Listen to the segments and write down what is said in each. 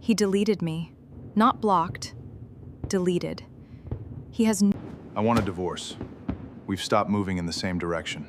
He deleted me. Not blocked. Deleted. He has I want a divorce. We've stopped moving in the same direction.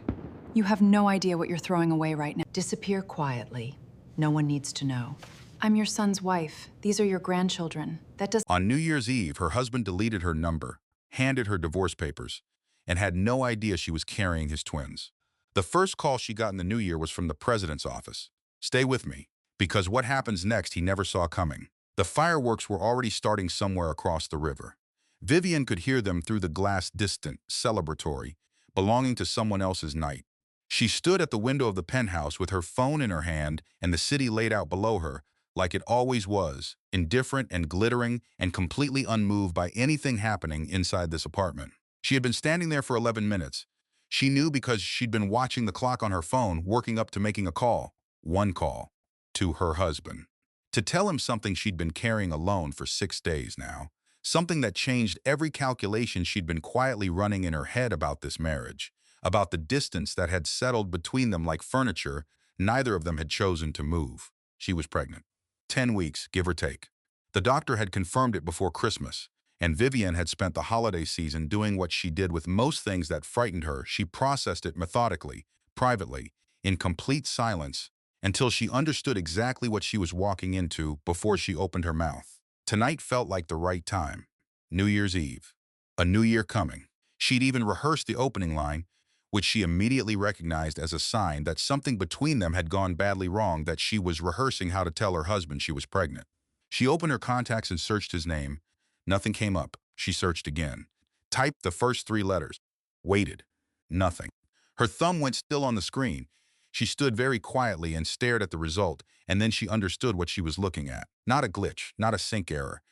You have no idea what you're throwing away right now. Disappear quietly. No one needs to know. I'm your son's wife. These are your grandchildren. That does. On New Year's Eve, her husband deleted her number, handed her divorce papers, and had no idea she was carrying his twins. The first call she got in the new year was from the president's office. Stay with me, because what happens next he never saw coming. The fireworks were already starting somewhere across the river. Vivienne could hear them through the glass, distant, celebratory, belonging to someone else's night. She stood at the window of the penthouse with her phone in her hand and the city laid out below her, like it always was, indifferent and glittering and completely unmoved by anything happening inside this apartment. She had been standing there for 11 minutes. She knew because she'd been watching the clock on her phone, working up to making a call. One call. To her husband. To tell him something she'd been carrying alone for 6 days now. Something that changed every calculation she'd been quietly running in her head about this marriage. About the distance that had settled between them like furniture neither of them had chosen to move. She was pregnant. 10 weeks, give or take. The doctor had confirmed it before Christmas, and Vivienne had spent the holiday season doing what she did with most things that frightened her. She processed it methodically, privately, in complete silence, until she understood exactly what she was walking into before she opened her mouth. Tonight felt like the right time. New Year's Eve. A new year coming. She'd even rehearsed the opening line, which she immediately recognized as a sign that something between them had gone badly wrong, that she was rehearsing how to tell her husband she was pregnant. She opened her contacts and searched his name. Nothing came up. She searched again. Typed the first 3 letters. Waited. Nothing. Her thumb went still on the screen. She stood very quietly and stared at the result, and then she understood what she was looking at. Not a glitch, not a sync error.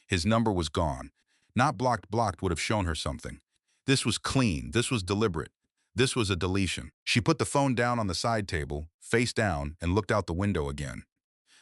His number was gone. Not blocked. Blocked would have shown her something. This was clean. This was deliberate. This was a deletion. She put the phone down on the side table, face down, and looked out the window again.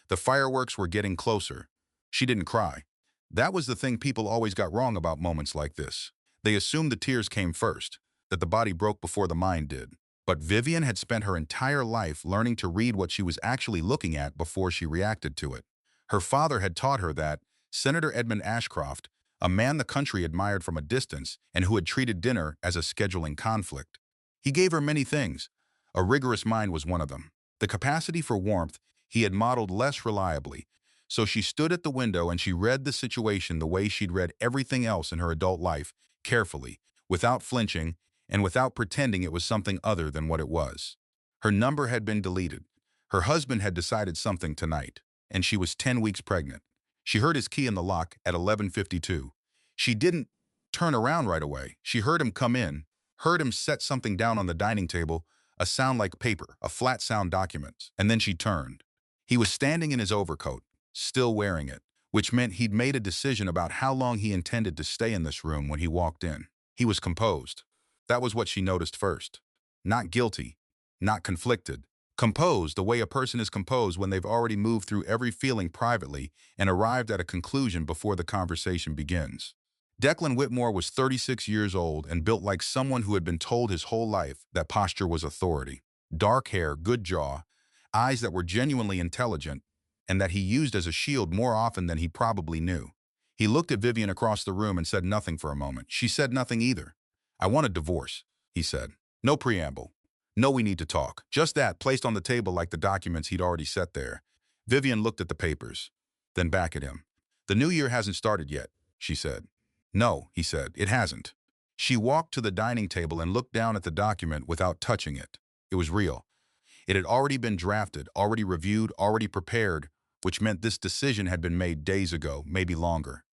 The fireworks were getting closer. She didn't cry. That was the thing people always got wrong about moments like this. They assumed the tears came first, that the body broke before the mind did. But Vivienne had spent her entire life learning to read what she was actually looking at before she reacted to it. Her father had taught her that Senator Edmund Ashcroft, a man the country admired from a distance and who had treated dinner as a scheduling conflict. He gave her many things. A rigorous mind was one of them. The capacity for warmth he had modeled less reliably. So she stood at the window and she read the situation the way she'd read everything else in her adult life, carefully, without flinching, and without pretending it was something other than what it was. Her number had been deleted. Her husband had decided something tonight, and she was 10 weeks pregnant. She heard his key in the lock at 11:52. She didn't turn around right away. She heard him come in, heard him set something down on the dining table, a sound like paper, a flat sound documents, and then she turned. He was standing in his overcoat, still wearing it, which meant he'd made a decision about how long he intended to stay in this room when he walked in. He was composed. That was what she noticed first. Not guilty, not conflicted. Composed the way a person is composed when they've already moved through every feeling privately and arrived at a conclusion before the conversation begins. Declan Whitmore was 36 years old and built like someone who had been told his whole life that posture was authority. Dark hair, good jaw, eyes that were genuinely intelligent, and that he used as a shield more often than he probably knew. He looked at Vivienne across the room and said nothing for a moment. She said nothing either. "I want a divorce," he said. No preamble. No, we need to talk. Just that, placed on the table like the documents he'd already set there. Vivienne looked at the papers, then back at him. "The new year hasn't started yet," she said. "No," he said, "it hasn't." She walked to the dining table and looked down at the document without touching it. It was real. It had already been drafted, already reviewed, already prepared, which meant this decision had been made days ago, maybe longer.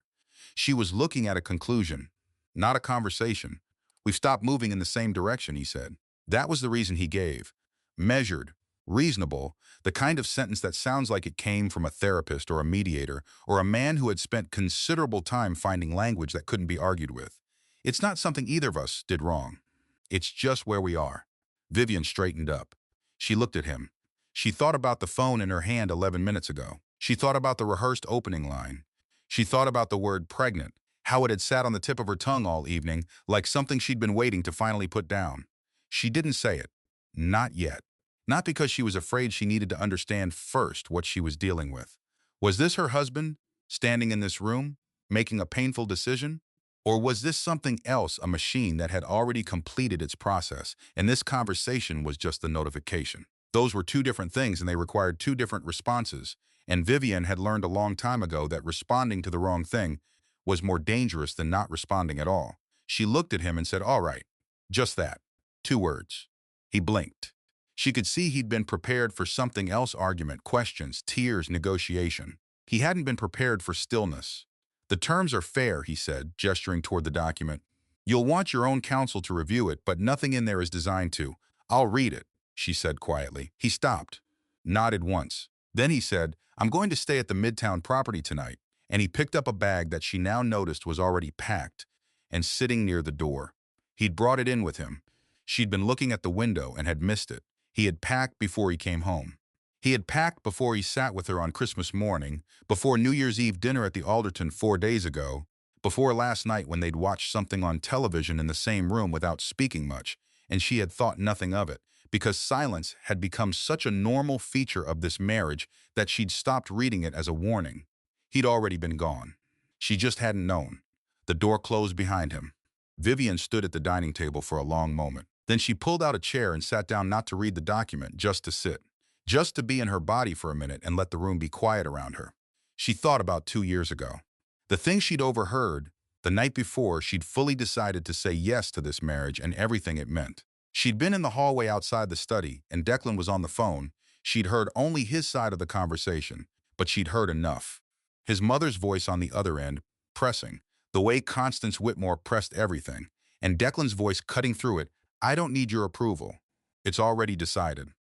She was looking at a conclusion, not a conversation. "We've stopped moving in the same direction," he said. That was the reason he gave. Measured, reasonable, the kind of sentence that sounds like it came from a therapist or a mediator or a man who had spent considerable time finding language that couldn't be argued with. It's not something either of us did wrong. It's just where we are. Vivienne straightened up. She looked at him. She thought about the phone in her hand 11 minutes ago. She thought about the rehearsed opening line. She thought about the word pregnant, how it had sat on the tip of her tongue all evening, like something she'd been waiting to finally put down. She didn't say it. Not yet. Not because she was afraid she needed to understand first what she was dealing with. Was this her husband, Standing in this room, making a painful decision? Or was this something else, a machine that had already completed its process, and this conversation was just the notification? Those were two different things, and they required two different responses. And Vivienne had learned a long time ago that responding to the wrong thing was more dangerous than not responding at all. She looked at him and said, "All right." Just that. 2 words. He blinked. She could see he'd been prepared for something else: argument, questions, tears, negotiation. He hadn't been prepared for stillness. "The terms are fair," he said, gesturing toward the document. "You'll want your own counsel to review it, but nothing in there is designed to." "I'll read it," she said quietly. He stopped, nodded once. Then he said, "I'm going to stay at the Midtown property tonight." And he picked up a bag that she now noticed was already packed and sitting near the door. He'd brought it in with him. She'd been looking at the window and had missed it. He had packed before he came home. He had packed before he sat with her on Christmas morning, before New Year's Eve dinner at the Alderton 4 days ago, before last night when they'd watched something on television in the same room without speaking much, and she had thought nothing of it, because silence had become such a normal feature of this marriage that she'd stopped reading it as a warning. He'd already been gone. She just hadn't known. The door closed behind him. Vivienne stood at the dining table for a long moment. Then she pulled out a chair and sat down, not to read the document, just to sit. Just to be in her body for a minute and let the room be quiet around her. She thought about 2 years ago. The thing she'd overheard, the night before she'd fully decided to say yes to this marriage and everything it meant. She'd been in the hallway outside the study, and Declan was on the phone. She'd heard only his side of the conversation, but she'd heard enough. His mother's voice on the other end, pressing, the way Constance Whitmore pressed everything, and Declan's voice cutting through it, "I don't need your approval. It's already decided."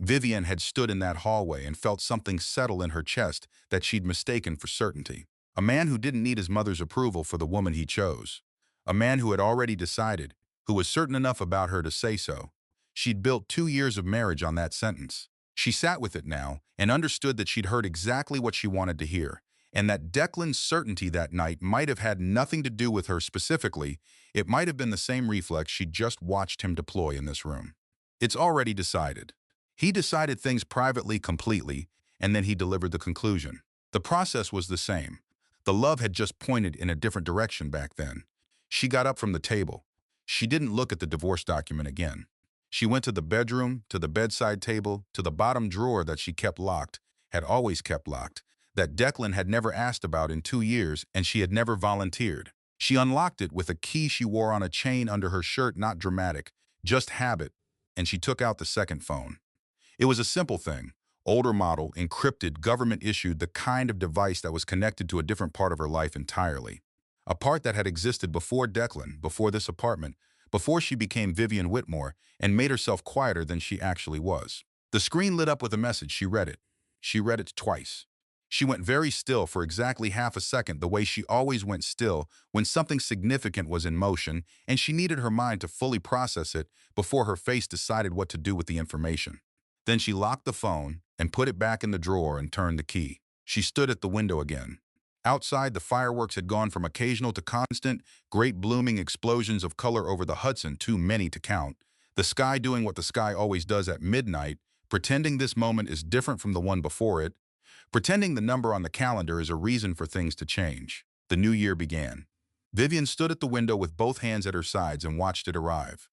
Vivienne had stood in that hallway and felt something settle in her chest that she'd mistaken for certainty. A man who didn't need his mother's approval for the woman he chose. A man who had already decided, who was certain enough about her to say so. She'd built 2 years of marriage on that sentence. She sat with it now and understood that she'd heard exactly what she wanted to hear, and that Declan's certainty that night might have had nothing to do with her specifically. It might have been the same reflex she'd just watched him deploy in this room. It's already decided. He decided things privately, completely, and then he delivered the conclusion. The process was the same. The love had just pointed in a different direction back then. She got up from the table. She didn't look at the divorce document again. She went to the bedroom, to the bedside table, to the bottom drawer that she kept locked, had always kept locked, that Declan had never asked about in 2 years and she had never volunteered. She unlocked it with a key she wore on a chain under her shirt, not dramatic, just habit, and she took out the second phone. It was a simple thing, older model, encrypted, government-issued, the kind of device that was connected to a different part of her life entirely. A part that had existed before Declan, before this apartment, before she became Vivienne Whitmore and made herself quieter than she actually was. The screen lit up with a message. She read it. She read it twice. She went very still for exactly half a second, the way she always went still when something significant was in motion, and she needed her mind to fully process it before her face decided what to do with the information. Then she locked the phone and put it back in the drawer and turned the key. She stood at the window again. Outside, the fireworks had gone from occasional to constant, great blooming explosions of color over the Hudson, too many to count. The sky doing what the sky always does at midnight, pretending this moment is different from the one before it, pretending the number on the calendar is a reason for things to change. The new year began. Vivienne stood at the window with both hands at her sides and watched it arrive.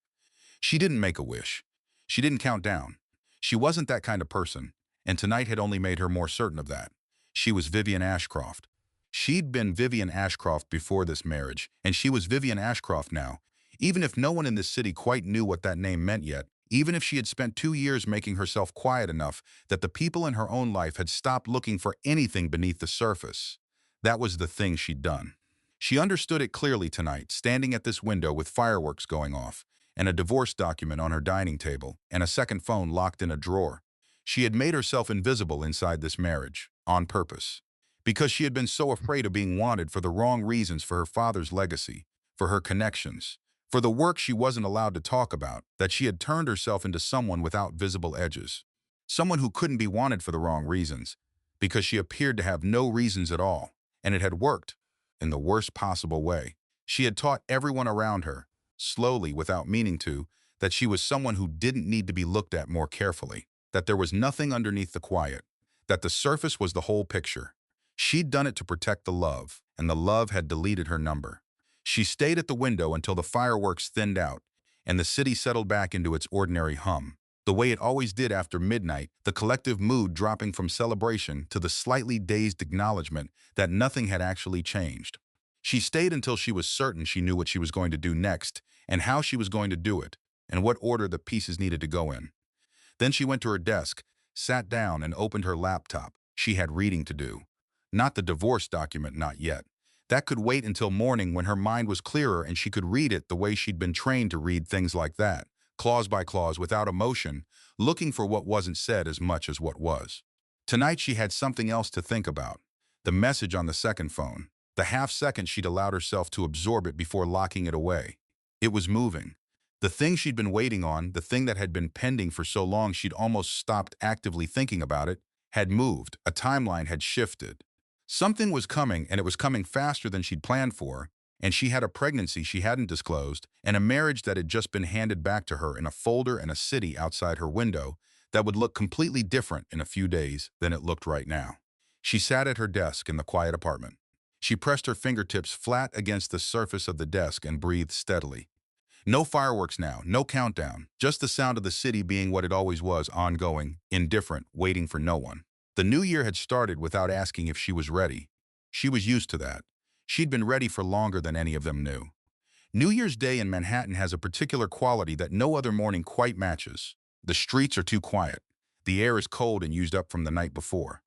She didn't make a wish. She didn't count down. She wasn't that kind of person, and tonight had only made her more certain of that. She was Vivienne Ashcroft. She'd been Vivienne Ashcroft before this marriage, and she was Vivienne Ashcroft now. Even if no one in this city quite knew what that name meant yet, even if she had spent 2 years making herself quiet enough that the people in her own life had stopped looking for anything beneath the surface, that was the thing she'd done. She understood it clearly tonight, standing at this window with fireworks going off, and a divorce document on her dining table, and a second phone locked in a drawer. She had made herself invisible inside this marriage, on purpose, because she had been so afraid of being wanted for the wrong reasons, for her father's legacy, for her connections, for the work she wasn't allowed to talk about, that she had turned herself into someone without visible edges. Someone who couldn't be wanted for the wrong reasons, because she appeared to have no reasons at all, and it had worked, in the worst possible way. She had taught everyone around her, slowly, without meaning to, that she was someone who didn't need to be looked at more carefully, that there was nothing underneath the quiet, that the surface was the whole picture. She'd done it to protect the love, and the love had deleted her number. She stayed at the window until the fireworks thinned out, and the city settled back into its ordinary hum. The way it always did after midnight, the collective mood dropping from celebration to the slightly dazed acknowledgement that nothing had actually changed. She stayed until she was certain she knew what she was going to do next, and how she was going to do it, and what order the pieces needed to go in. Then she went to her desk, sat down, and opened her laptop. She had reading to do. Not the divorce document, not yet. That could wait until morning when her mind was clearer and she could read it the way she'd been trained to read things like that, clause by clause, without emotion, looking for what wasn't said as much as what was. Tonight she had something else to think about. The message on the second phone. The half-second she'd allowed herself to absorb it before locking it away. It was moving. The thing she'd been waiting on, the thing that had been pending for so long she'd almost stopped actively thinking about it, had moved. A timeline had shifted. Something was coming, and it was coming faster than she'd planned for, and she had a pregnancy she hadn't disclosed, and a marriage that had just been handed back to her in a folder and a city outside her window that would look completely different in a few days than it looked right now. She sat at her desk in the quiet apartment. She pressed her fingertips flat against the surface of the desk and breathed steadily. No fireworks now, no countdown, just the sound of the city being what it always was, ongoing, indifferent, waiting for no one. The new year had started without asking if she was ready. She was used to that. She'd been ready for longer than any of them knew. New Year's Day in Manhattan has a particular quality that no other morning quite matches. The streets are too quiet. The air is cold and used up from the night before.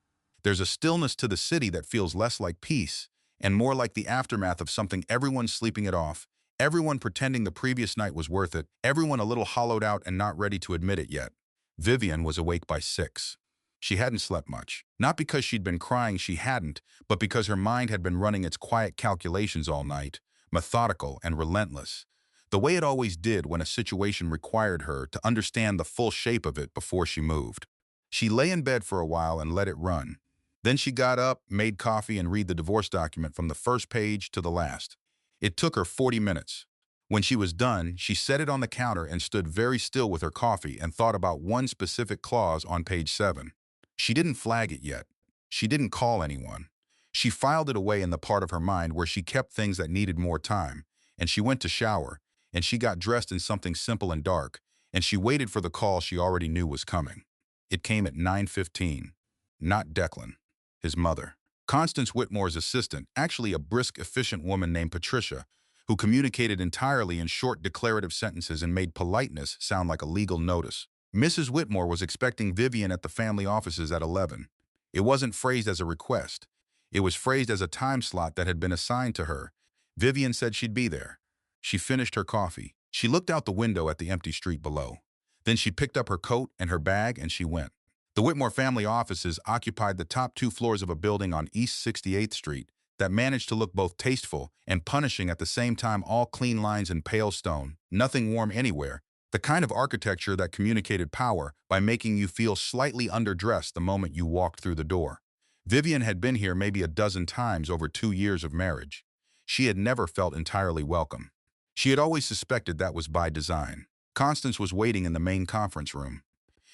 There's a stillness to the city that feels less like peace and more like the aftermath of something. Everyone's sleeping it off, everyone pretending the previous night was worth it, everyone a little hollowed out and not ready to admit it yet. Vivienne was awake by 6. She hadn't slept much. Not because she'd been crying, she hadn't, but because her mind had been running its quiet calculations all night, methodical and relentless, the way it always did when a situation required her to understand the full shape of it before she moved. She lay in bed for a while and let it run. Then she got up, made coffee, and read the divorce document from the first page to the last. It took her 40 minutes. When she was done, she set it on the counter and stood very still with her coffee and thought about one specific clause on page 7. She didn't flag it yet. She didn't call anyone. She filed it away in the part of her mind where she kept things that needed more time, and she went to shower, and she got dressed in something simple and dark, and she waited for the call she already knew was coming. It came at 9:15. Not Declan, his mother. Constance Whitmore's assistant, actually a brisk, efficient woman named Patricia, who communicated entirely in short declarative sentences and made politeness sound like a legal notice. Mrs. Whitmore was expecting Vivienne at the family offices at 11. It wasn't phrased as a request. It was phrased as a time slot that had been assigned to her. Vivienne said she'd be there. She finished her coffee. She looked out the window at the empty street below. Then she picked up her coat and her bag and she went. The Whitmore family offices occupied the top 2 floors of a building on East 68th Street that managed to look both tasteful and punishing at the same time, all clean lines and pale stone, nothing warm anywhere. The kind of architecture that communicated power by making you feel slightly underdressed the moment you walked through the door. Vivienne had been here maybe a dozen times over 2 years of marriage. She had never felt entirely welcome. She had always suspected that was by design. Constance was waiting in the main conference room.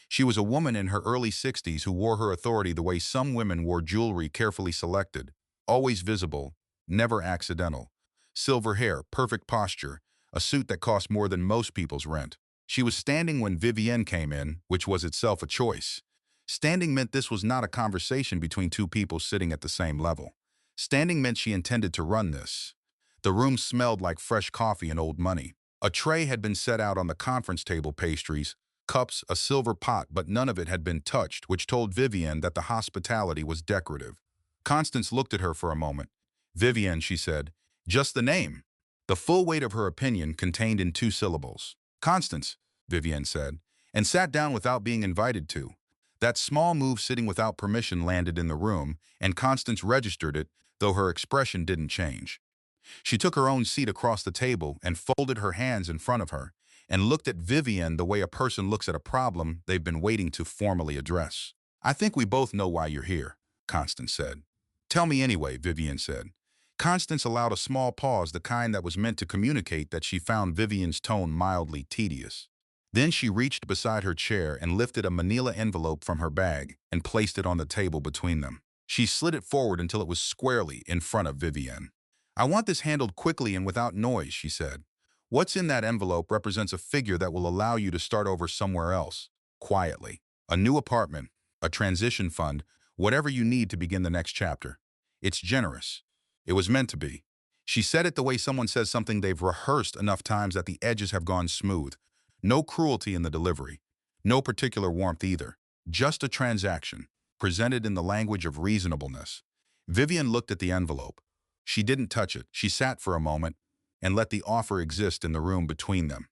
She was a woman in her early 60s who wore her authority the way some women wore jewelry carefully selected, always visible, never accidental. Silver hair, perfect posture, a suit that cost more than most people's rent. She was standing when Vivienne came in, which was itself a choice. Standing meant this was not a conversation between 2 people sitting at the same level. Standing meant she intended to run this. The room smelled like fresh coffee and old money. A tray had been set out on the conference table, pastries, cups, a silver pot, but none of it had been touched, which told Vivienne that the hospitality was decorative. Constance looked at her for a moment. "Vivienne," she said, "just the name." The full weight of her opinion contained in 2 syllables. "Constance," Vivienne said, and sat down without being invited to. That small move, sitting without permission, landed in the room, and Constance registered it, though her expression didn't change. She took her own seat across the table and folded her hands in front of her, and looked at Vivienne the way a person looks at a problem they've been waiting to formally address. "I think we both know why you're here," Constance said. "Tell me anyway," Vivienne said. Constance allowed a small pause, the kind that was meant to communicate that she found Vivienne's tone mildly tedious. Then she reached beside her chair and lifted a manila envelope from her bag and placed it on the table between them. She slid it forward until it was squarely in front of Vivienne. "I want this handled quickly and without noise," she said. "What's in that envelope represents a figure that will allow you to start over somewhere else, quietly. A new apartment, a transition fund, whatever you need to begin the next chapter. It's generous. It was meant to be." She said it the way someone says something they've rehearsed enough times that the edges have gone smooth. No cruelty in the delivery. No particular warmth either. Just a transaction, presented in the language of reasonableness. Vivienne looked at the envelope. She didn't touch it. She sat for a moment and let the offer exist in the room between them.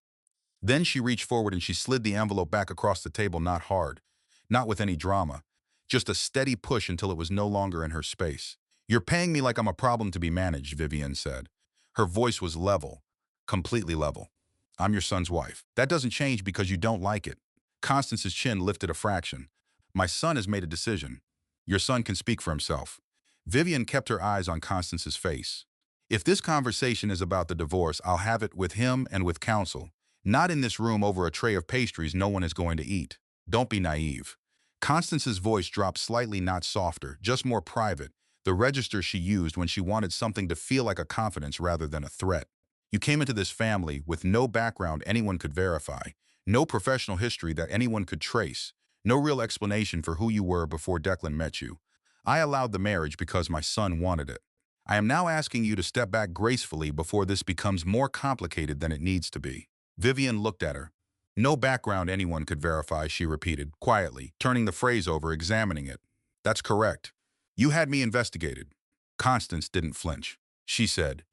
Then she reached forward and she slid the envelope back across the table, not hard, not with any drama, just a steady push until it was no longer in her space. "You're paying me like I'm a problem to be managed," Vivienne said. Her voice was level, completely level. "I'm your son's wife. That doesn't change because you don't like it." Constance's chin lifted a fraction. "My son has made a decision. Your son can speak for himself." Vivienne kept her eyes on Constance's face. "If this conversation is about the divorce, I'll have it with him and with counsel. Not in this room over a tray of pastries no one is going to eat. Don't be naive." Constance's voice dropped slightly, not softer, just more private, the register she used when she wanted something to feel like a confidence rather than a threat. "You came into this family with no background anyone could verify, no professional history that anyone could trace, no real explanation for who you were before Declan met you. I allowed the marriage because my son wanted it. I am now asking you to step back gracefully before this becomes more complicated than it needs to be." Vivienne looked at her. "No background anyone could verify," she repeated, quietly, turning the phrase over, examining it. "That's correct. You had me investigated." Constance didn't flinch. She said,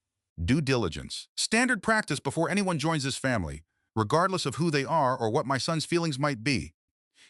"Due diligence. Standard practice before anyone joins this family, regardless of who they are or what my son's feelings might be."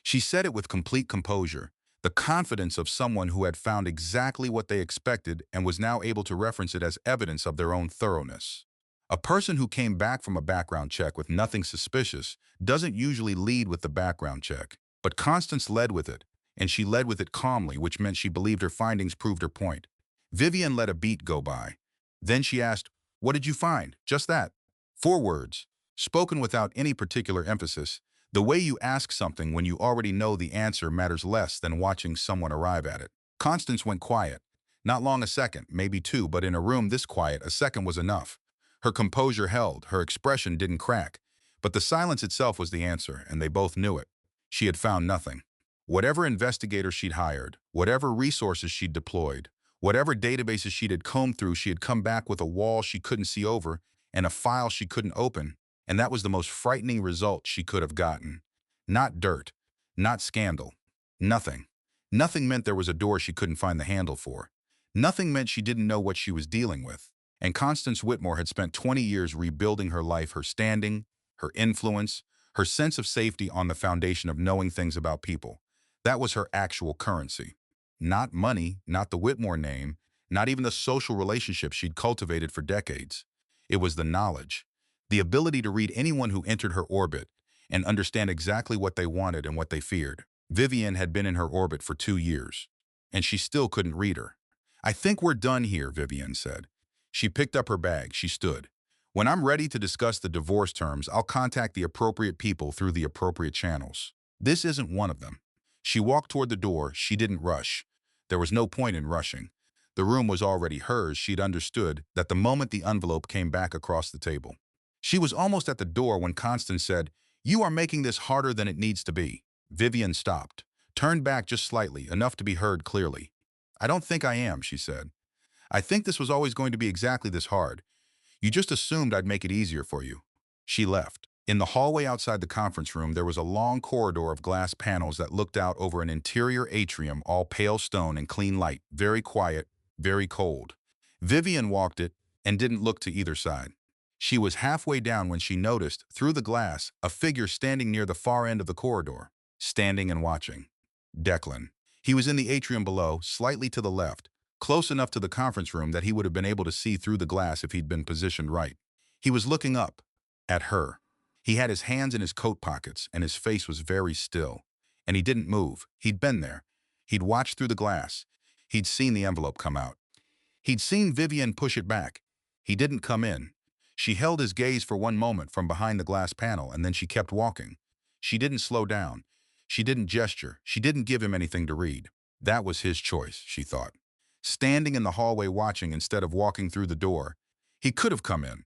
She said it with complete composure, the confidence of someone who had found exactly what they expected and was now able to reference it as evidence of their own thoroughness. A person who came back from a background check with nothing suspicious doesn't usually lead with the background check. But Constance led with it, and she led with it calmly, which meant she believed her findings proved her point. Vivienne let a beat go by. Then she asked, "What did you find?" Just that. 4 words, spoken without any particular emphasis. The way you ask something when you already know the answer matters less than watching someone arrive at it. Constance went quiet. Not long, a second, maybe 2, but in a room this quiet, a second was enough. Her composure held, her expression didn't crack. But the silence itself was the answer, and they both knew it. She had found nothing. Whatever investigators she'd hired, whatever resources she'd deployed, whatever databases she'd had combed through, she had come back with a wall she couldn't see over and a file she couldn't open. And that was the most frightening result she could have gotten. Not dirt, not scandal, nothing. Nothing meant there was a door she couldn't find the handle for. Nothing meant she didn't know what she was dealing with. And Constance Whitmore had spent 20 years rebuilding her life, her standing, her influence, her sense of safety on the foundation of knowing things about people. That was her actual currency. Not money, not the Whitmore name, not even the social relationships she'd cultivated for decades. It was the knowledge, the ability to read anyone who entered her orbit and understand exactly what they wanted and what they feared. Vivienne had been in her orbit for 2 years, and she still couldn't read her. "I think we're done here," Vivienne said. She picked up her bag. She stood. "When I'm ready to discuss the divorce terms, I'll contact the appropriate people through the appropriate channels. This isn't one of them." She walked toward the door. She didn't rush. There was no point in rushing. The room was already hers. She'd understood that the moment the envelope came back across the table. She was almost at the door when Constance said, "You are making this harder than it needs to be." Vivienne stopped, turned back just slightly, enough to be heard clearly. "I don't think I am," she said. "I think this was always going to be exactly this hard. You just assumed I'd make it easier for you." She left. In the hallway outside the conference room, there was a long corridor of glass panels that looked out over an interior atrium, all pale stone and clean light, very quiet, very cold. Vivienne walked it and didn't look to either side. She was halfway down when she noticed, through the glass, a figure standing near the far end of the corridor, standing and watching. Declan. He was in the atrium below, slightly to the left, close enough to the conference room that he would have been able to see through the glass if he'd been positioned right. He was looking up, at her. He had his hands in his coat pockets, and his face was very still. And he didn't move. He'd been there. He'd watched through the glass. He'd seen the envelope come out. He'd seen Vivienne push it back. He didn't come in. She held his gaze for one moment from behind the glass panel, and then she kept walking. She didn't slow down. She didn't gesture. She didn't give him anything to read. That was his choice, she thought. Standing in the hallway watching instead of walking through the door, he could have come in.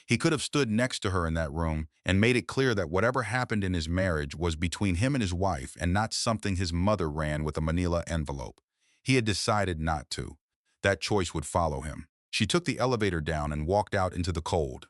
He could have stood next to her in that room and made it clear that whatever happened in his marriage was between him and his wife and not something his mother ran with a manila envelope. He had decided not to. That choice would follow him. She took the elevator down and walked out into the cold.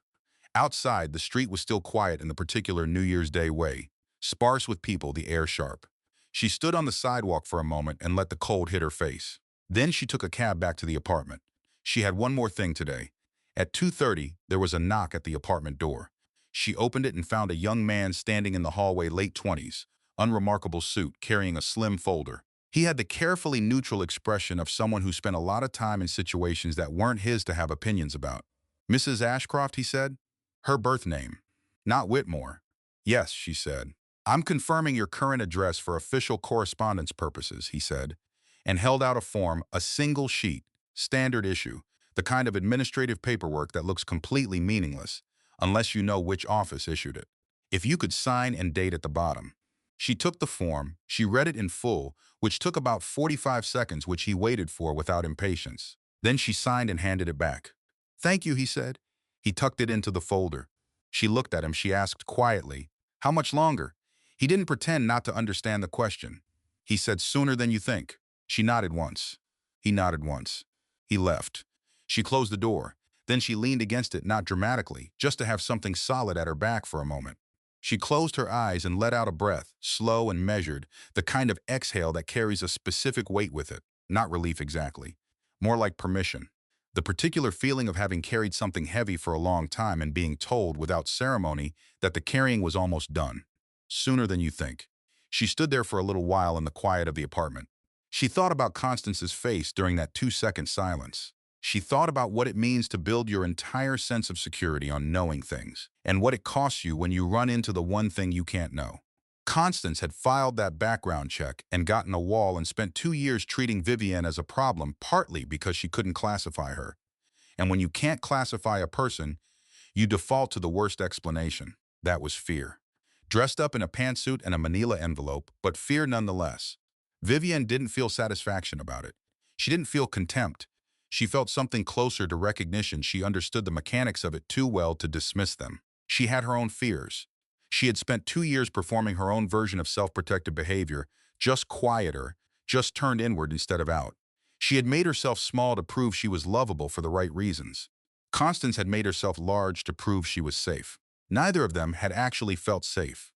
Outside, the street was still quiet in the particular New Year's Day way, sparse with people, the air sharp. She stood on the sidewalk for a moment and let the cold hit her face. Then she took a cab back to the apartment. She had one more thing today. At 2:30, there was a knock at the apartment door. She opened it and found a young man standing in the hallway, late 20s, unremarkable suit, carrying a slim folder. He had the carefully neutral expression of someone who spent a lot of time in situations that weren't his to have opinions about. "Mrs. Ashcroft," he said. Her birth name. "Not Whitmore." "Yes," she said. "I'm confirming your current address for official correspondence purposes," he said, and held out a form, a single sheet, standard issue, the kind of administrative paperwork that looks completely meaningless, unless you know which office issued it. If you could sign and date at the bottom. She took the form, she read it in full, which took about 45 seconds, which he waited for without impatience. Then she signed and handed it back. "Thank you," he said. He tucked it into the folder. She looked at him. She asked quietly, "How much longer?" He didn't pretend not to understand the question. He said, "Sooner than you think." She nodded once. He nodded once. He left. She closed the door. Then she leaned against it, not dramatically, just to have something solid at her back for a moment. She closed her eyes and let out a breath, slow and measured, the kind of exhale that carries a specific weight with it. Not relief exactly. More like permission. The particular feeling of having carried something heavy for a long time and being told without ceremony that the carrying was almost done. Sooner than you think. She stood there for a little while in the quiet of the apartment. She thought about Constance's face during that 2-second silence. She thought about what it means to build your entire sense of security on knowing things, and what it costs you when you run into the one thing you can't know. Constance had filed that background check and gotten a wall and spent 2 years treating Vivienne as a problem, partly because she couldn't classify her. And when you can't classify a person, you default to the worst explanation. That was fear. Dressed up in a pantsuit and a manila envelope, but fear nonetheless. Vivienne didn't feel satisfaction about it. She didn't feel contempt. She felt something closer to recognition. She understood the mechanics of it too well to dismiss them. She had her own fears. She had spent 2 years performing her own version of self-protective behavior, just quieter, just turned inward instead of out. She had made herself small to prove she was lovable for the right reasons. Constance had made herself large to prove she was safe. Neither of them had actually felt safe.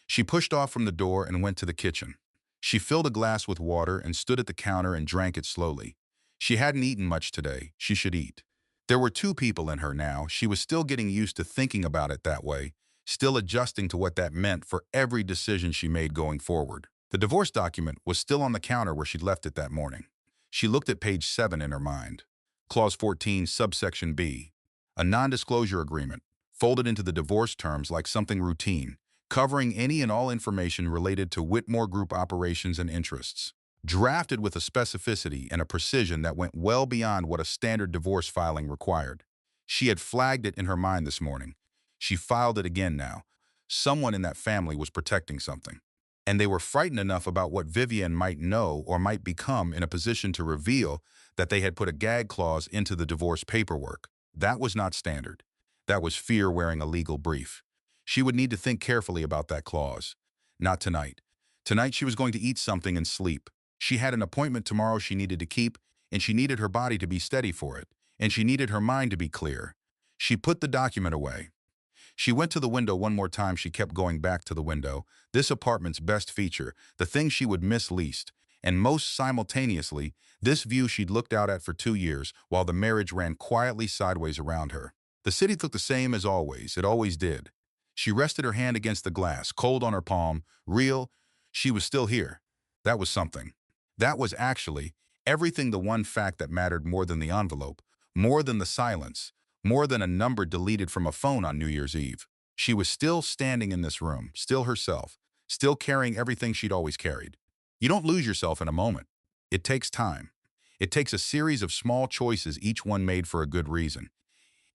She pushed off from the door and went to the kitchen. She filled a glass with water and stood at the counter and drank it slowly. She hadn't eaten much today. She should eat. There were 2 people in her now. She was still getting used to thinking about it that way, still adjusting to what that meant for every decision she made going forward. The divorce document was still on the counter where she'd left it that morning. She looked at page 7 in her mind. Clause 14, subsection B. A non-disclosure agreement, folded into the divorce terms like something routine, covering any and all information related to Whitmore Group operations and interests. Drafted with a specificity and a precision that went well beyond what a standard divorce filing required. She had flagged it in her mind this morning. She filed it again now. Someone in that family was protecting something. And they were frightened enough about what Vivienne might know or might become in a position to reveal that they had put a gag clause into the divorce paperwork. That was not standard. That was fear wearing a legal brief. She would need to think carefully about that clause. Not tonight. Tonight she was going to eat something and sleep. She had an appointment tomorrow she needed to keep, and she needed her body to be steady for it, and she needed her mind to be clear. She put the document away. She went to the window one more time. She kept going back to the window, this apartment's best feature, the thing she would miss least, and most simultaneously, this view she'd looked out at for 2 years while the marriage ran quietly sideways around her. The city looked the same as always. It always did. She rested her hand against the glass, cold on her palm, real. She was still here. That was something. That was actually everything, the one fact that mattered more than the envelope, more than the silence, more than a number deleted from a phone on New Year's Eve. She was still standing in this room, still herself, still carrying everything she'd always carried. You don't lose yourself in a moment. It takes time. It takes a series of small choices, each one made for a good reason,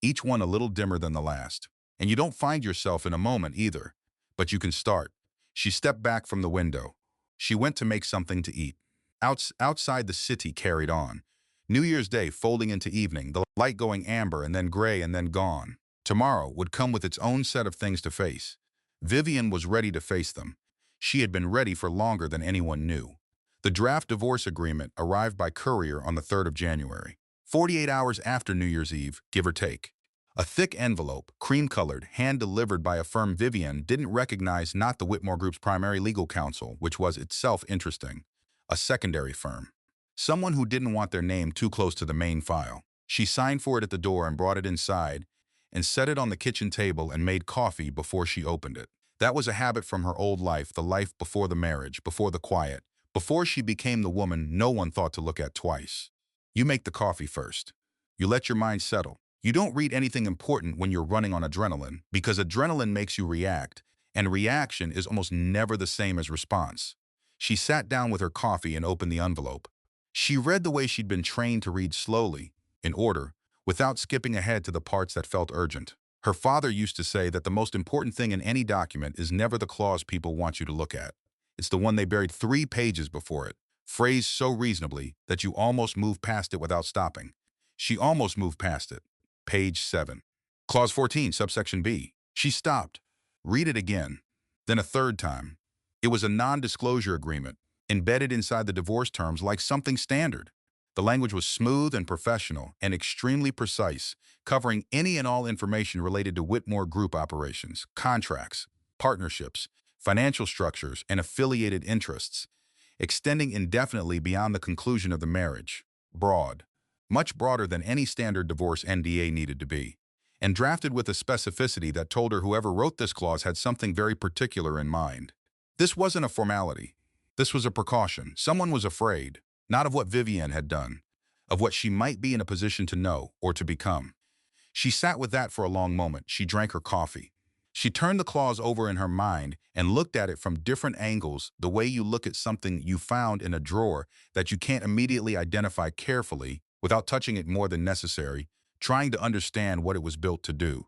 each one a little dimmer than the last. And you don't find yourself in a moment either, but you can start. She stepped back from the window. She went to make something to eat. Outside the city carried on. New Year's Day folding into evening, the light going amber and then gray and then gone. Tomorrow would come with its own set of things to face. Vivienne was ready to face them. She had been ready for longer than anyone knew. The draft divorce agreement arrived by courier on the 3rd of January, 48 hours after New Year's Eve, give or take. A thick envelope, cream-colored, hand-delivered by a firm Vivienne didn't recognize not the Whitmore Group's primary legal counsel, which was itself interesting, a secondary firm. Someone who didn't want their name too close to the main file. She signed for it at the door and brought it inside and set it on the kitchen table and made coffee before she opened it. That was a habit from her old life, the life before the marriage, before the quiet, before she became the woman no one thought to look at twice. You make the coffee first. You let your mind settle. You don't read anything important when you're running on adrenaline, because adrenaline makes you react, and reaction is almost never the same as response. She sat down with her coffee and opened the envelope. She read the way she'd been trained to read slowly, in order, without skipping ahead to the parts that felt urgent. Her father used to say that the most important thing in any document is never the clause people want you to look at. It's the one they buried 3 pages before it, phrased so reasonably that you almost move past it without stopping. She almost moved past it. Page 7. Clause 14, subsection B. She stopped. Read it again. Then a third time. It was a non-disclosure agreement, embedded inside the divorce terms like something standard. The language was smooth and professional and extremely precise, covering any and all information related to Whitmore Group operations, contracts, partnerships, financial structures, and affiliated interests, extending indefinitely beyond the conclusion of the marriage. Broad. Much broader than any standard divorce NDA needed to be, and drafted with a specificity that told her whoever wrote this clause had something very particular in mind. This wasn't a formality. This was a precaution. Someone was afraid, not of what Vivienne had done, of what she might be in a position to know or to become. She sat with that for a long moment. She drank her coffee. She turned the clause over in her mind and looked at it from different angles, the way you look at something you found in a drawer that you can't immediately identify carefully without touching it more than necessary, trying to understand what it was built to do.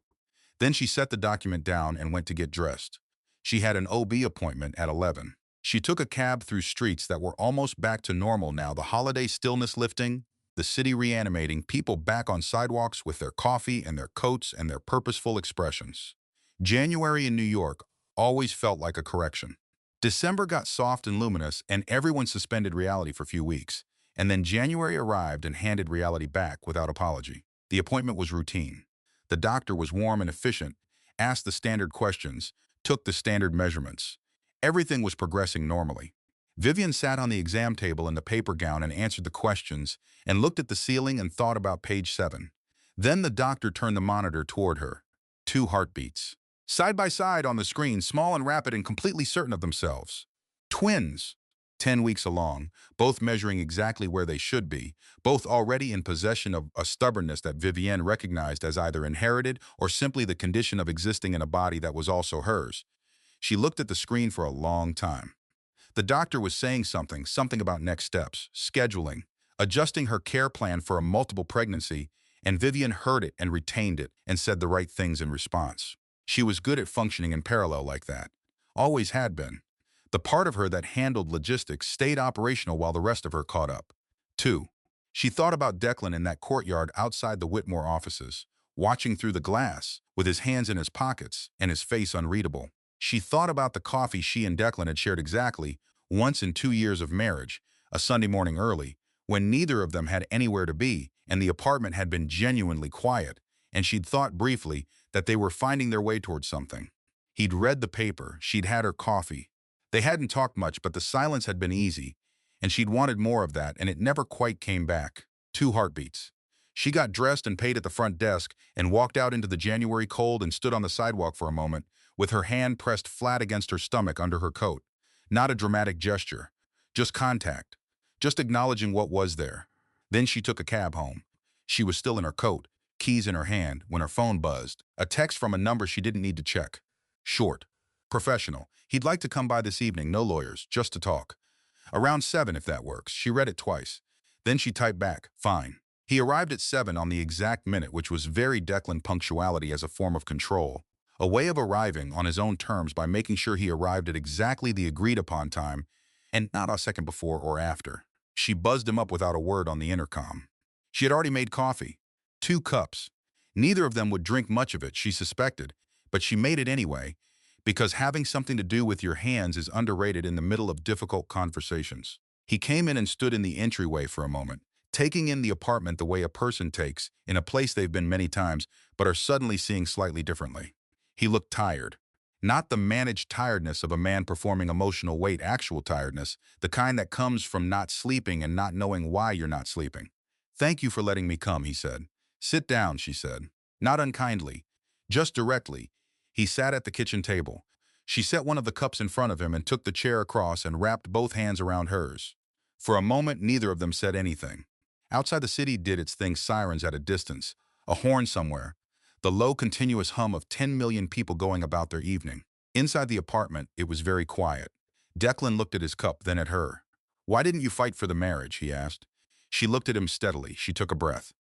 Then she set the document down and went to get dressed. She had an OB appointment at 11. She took a cab through streets that were almost back to normal now, the holiday stillness lifting, the city reanimating, people back on sidewalks with their coffee and their coats and their purposeful expressions. January in New York always felt like a correction. December got soft and luminous and everyone suspended reality for a few weeks. And then January arrived and handed reality back without apology. The appointment was routine. The doctor was warm and efficient, asked the standard questions, took the standard measurements. Everything was progressing normally. Vivienne sat on the exam table in the paper gown and answered the questions and looked at the ceiling and thought about page 7. Then the doctor turned the monitor toward her. 2 heartbeats. Side by side on the screen, small and rapid and completely certain of themselves. Twins. 10 weeks along, both measuring exactly where they should be, both already in possession of a stubbornness that Vivienne recognized as either inherited or simply the condition of existing in a body that was also hers. She looked at the screen for a long time. The doctor was saying something about next steps, scheduling, adjusting her care plan for a multiple pregnancy, and Vivienne heard it and retained it and said the right things in response. She was good at functioning in parallel like that. Always had been. The part of her that handled logistics stayed operational while the rest of her caught up. 2. She thought about Declan in that courtyard outside the Whitmore offices, watching through the glass, with his hands in his pockets and his face unreadable. She thought about the coffee she and Declan had shared exactly once in 2 years of marriage, a Sunday morning early, when neither of them had anywhere to be and the apartment had been genuinely quiet, and she'd thought briefly that they were finding their way towards something. He'd read the paper, she'd had her coffee. They hadn't talked much, but the silence had been easy, and she'd wanted more of that, and it never quite came back. 2 heartbeats. She got dressed and paid at the front desk and walked out into the January cold and stood on the sidewalk for a moment, with her hand pressed flat against her stomach under her coat. Not a dramatic gesture, just contact, just acknowledging what was there. Then she took a cab home. She was still in her coat, keys in her hand, when her phone buzzed. A text from a number she didn't need to check. Short. Professional. He'd like to come by this evening, no lawyers, just to talk. Around 7 if that works. She read it twice. Then she typed back, fine. He arrived at 7 on the exact minute, which was very Declan punctuality as a form of control. A way of arriving on his own terms by making sure he arrived at exactly the agreed upon time and not a second before or after. She buzzed him up without a word on the intercom. She had already made coffee. 2 cups. Neither of them would drink much of it, she suspected, but she made it anyway, because having something to do with your hands is underrated in the middle of difficult conversations. He came in and stood in the entryway for a moment, taking in the apartment the way a person takes in a place they've been many times, but are suddenly seeing slightly differently. He looked tired. Not the managed tiredness of a man performing emotional weight, actual tiredness, the kind that comes from not sleeping and not knowing why you're not sleeping. "Thank you for letting me come," he said. "Sit down," she said. Not unkindly, just directly. He sat at the kitchen table. She set one of the cups in front of him and took the chair across and wrapped both hands around hers. For a moment, neither of them said anything. Outside the city did its thing, sirens at a distance, a horn somewhere, the low continuous hum of 10 million people going about their evening. Inside the apartment, it was very quiet. Declan looked at his cup, then at her. "Why didn't you fight for the marriage?" he asked. She looked at him steadily. She took a breath.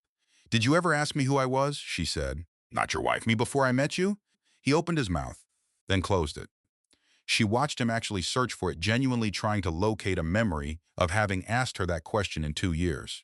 "Did you ever ask me who I was?" she said. "Not your wife, me before I met you?" He opened his mouth, then closed it. She watched him actually search for it, genuinely trying to locate a memory of having asked her that question in 2 years,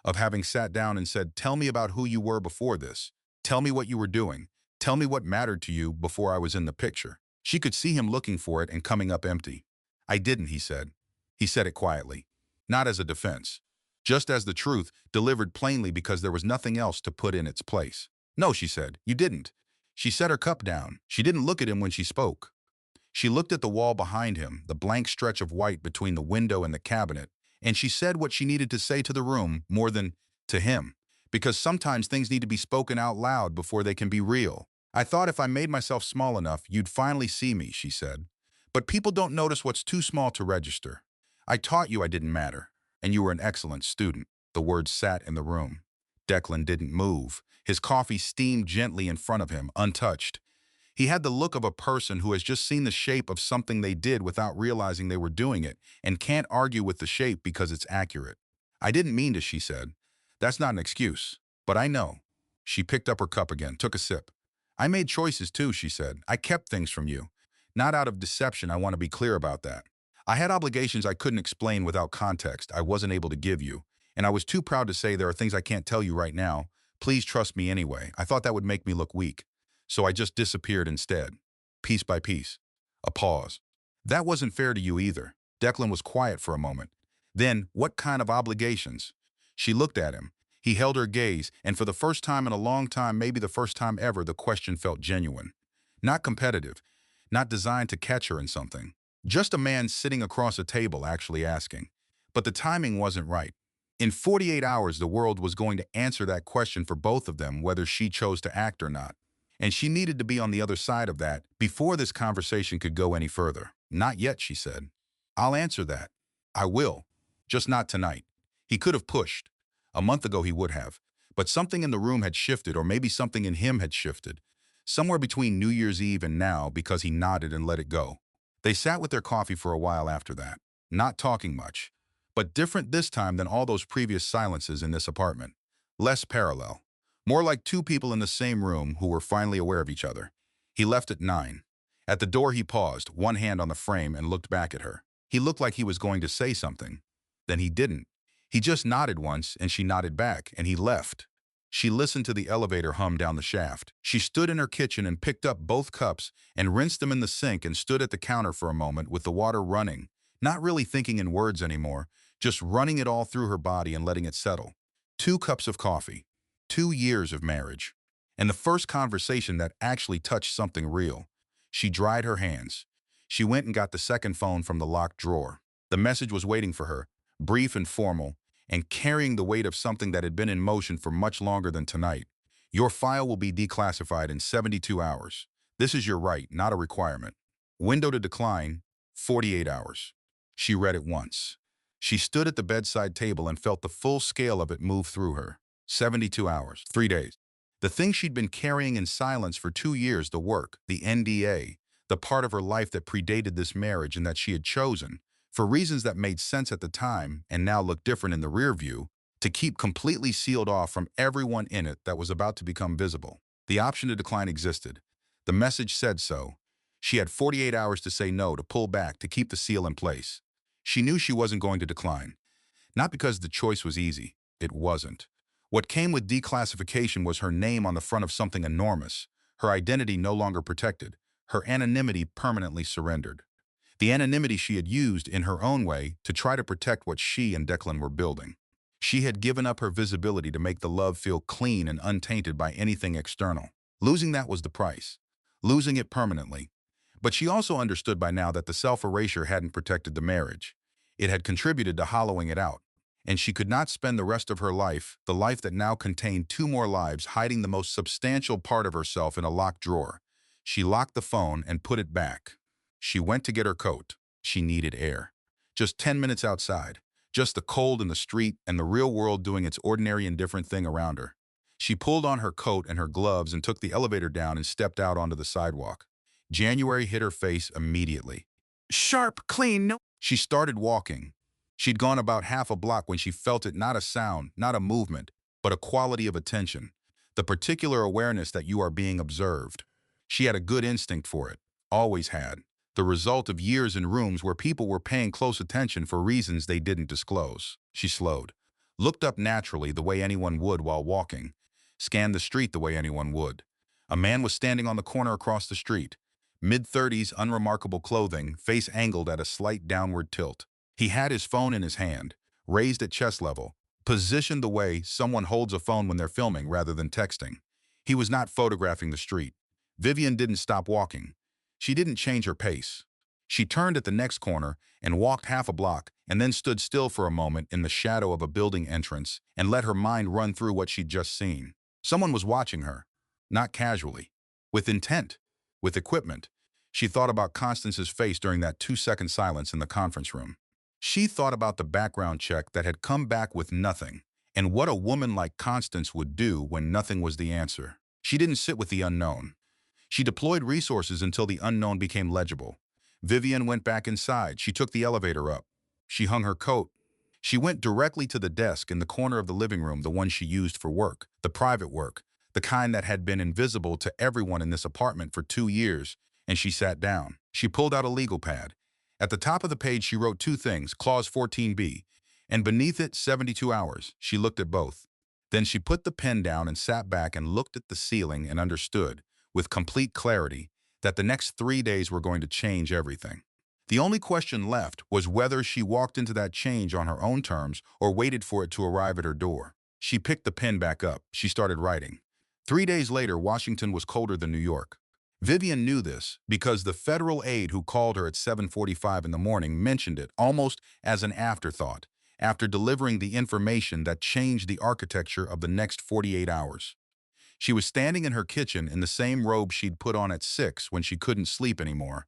of having sat down and said, "Tell me about who you were before this. Tell me what you were doing. Tell me what mattered to you before I was in the picture." She could see him looking for it and coming up empty. "I didn't," he said. He said it quietly, not as a defense, just as the truth, delivered plainly because there was nothing else to put in its place. "No," she said, "you didn't." She set her cup down. She didn't look at him when she spoke. She looked at the wall behind him, the blank stretch of white between the window and the cabinet, and she said what she needed to say to the room more than to him, because sometimes things need to be spoken out loud before they can be real. "I thought if I made myself small enough, you'd finally see me," she said. "But people don't notice what's too small to register. I taught you I didn't matter, and you were an excellent student." The words sat in the room. Declan didn't move. His coffee steamed gently in front of him, untouched. He had the look of a person who has just seen the shape of something they did without realizing they were doing it and can't argue with the shape because it's accurate. "I didn't mean to," she said. "That's not an excuse, but I know." She picked up her cup again, took a sip. "I made choices too," she said. "I kept things from you. Not out of deception, I want to be clear about that. I had obligations I couldn't explain without context I wasn't able to give you, and I was too proud to say there are things I can't tell you right now. Please trust me anyway. I thought that would make me look weak. So I just disappeared instead, piece by piece." A pause. "That wasn't fair to you either." Declan was quiet for a moment. "Then, what kind of obligations?" She looked at him. He held her gaze, and for the first time in a long time, maybe the first time ever, the question felt genuine. Not competitive, not designed to catch her in something. Just a man sitting across a table actually asking. But the timing wasn't right. In 48 hours, the world was going to answer that question for both of them, whether she chose to act or not. And she needed to be on the other side of that before this conversation could go any further. "Not yet," she said. "I'll answer that. I will. Just not tonight." He could have pushed. A month ago he would have. But something in the room had shifted, or maybe something in him had shifted. Somewhere between New Year's Eve and now, because he nodded and let it go. They sat with their coffee for a while after that, not talking much, but different this time than all those previous silences in this apartment. Less parallel. More like two people in the same room who were finally aware of each other. He left at 9. At the door he paused, one hand on the frame, and looked back at her. He looked like he was going to say something. Then he didn't. He just nodded once, and she nodded back, and he left. She listened to the elevator hum down the shaft. She stood in her kitchen and picked up both cups and rinsed them in the sink and stood at the counter for a moment with the water running, not really thinking in words anymore, just running it all through her body and letting it settle. 2 cups of coffee. 2 years of marriage. And the first conversation that actually touched something real. She dried her hands. She went and got the second phone from the locked drawer. The message was waiting for her, brief and formal, and carrying the weight of something that had been in motion for much longer than tonight. "Your file will be declassified in 72 hours. This is your right, not a requirement. Window to decline, 48 hours. She read it once. She stood at the bedside table and felt the full scale of it move through her. 72 hours, 3 days. The thing she'd been carrying in silence for 2 years, the work, the NDA, the part of her life that predated this marriage and that she had chosen, for reasons that made sense at the time and now look different in the rear view, to keep completely sealed off from everyone in it that was about to become visible. The option to decline existed. The message said so. She had 48 hours to say no, to pull back, to keep the seal in place. She knew she wasn't going to decline. Not because the choice was easy. It wasn't. What came with declassification was her name on the front of something enormous, her identity no longer protected, her anonymity permanently surrendered. The anonymity she had used in her own way to try to protect what she and Declan were building. She had given up her visibility to make the love feel clean and untainted by anything external. Losing that was the price. Losing it permanently. But she also understood by now that the self-erasure hadn't protected the marriage. It had contributed to hollowing it out. And she could not spend the rest of her life, the life that now contained two more lives, hiding the most substantial part of herself in a locked drawer. She locked the phone and put it back. She went to get her coat. She needed air. Just 10 minutes outside. Just the cold in the street and the real world doing its ordinary indifferent thing around her. She pulled on her coat and her gloves and took the elevator down and stepped out onto the sidewalk. January hit her face immediately. Sharp, clean, no. She started walking. She'd gone about half a block when she felt it, not a sound, not a movement, but a quality of attention. The particular awareness that you are being observed. She had a good instinct for it. Always had. The result of years in rooms where people were paying close attention for reasons they didn't disclose. She slowed. Looked up naturally the way anyone would while walking. Scanned the street the way anyone would. A man was standing on the corner across the street. Mid-30s, unremarkable clothing, face angled at a slight downward tilt. He had his phone in his hand, raised at chest level, positioned the way someone holds a phone when they're filming rather than texting. He was not photographing the street. Vivienne didn't stop walking. She didn't change her pace. She turned at the next corner and walked half a block and then stood still for a moment in the shadow of a building entrance and let her mind run through what she'd just seen. Someone was watching her, not casually, with intent, with equipment. She thought about Constance's face during that 2-second silence in the conference room. She thought about the background check that had come back with nothing, and what a woman like Constance would do when nothing was the answer. She didn't sit with the unknown. She deployed resources until the unknown became legible. Vivienne went back inside. She took the elevator up. She hung her coat. She went directly to the desk in the corner of the living room, the one she used for work, the private work, the kind that had been invisible to everyone in this apartment for 2 years, and she sat down. She pulled out a legal pad. At the top of the page, she wrote 2 things, Clause 14B, and beneath it, 72 hours. She looked at both. Then she put the pen down and sat back and looked at the ceiling and understood, with complete clarity, that the next 3 days were going to change everything. The only question left was whether she walked into that change on her own terms or waited for it to arrive at her door. She picked the pen back up. She started writing. 3 days later, Washington was colder than New York. Vivienne knew this because the federal aide who called her at 7:45 in the morning mentioned it almost as an afterthought, after delivering the information that changed the architecture of the next 48 hours. She was standing in her kitchen in the same robe she'd put on at 6 when she couldn't sleep anymore,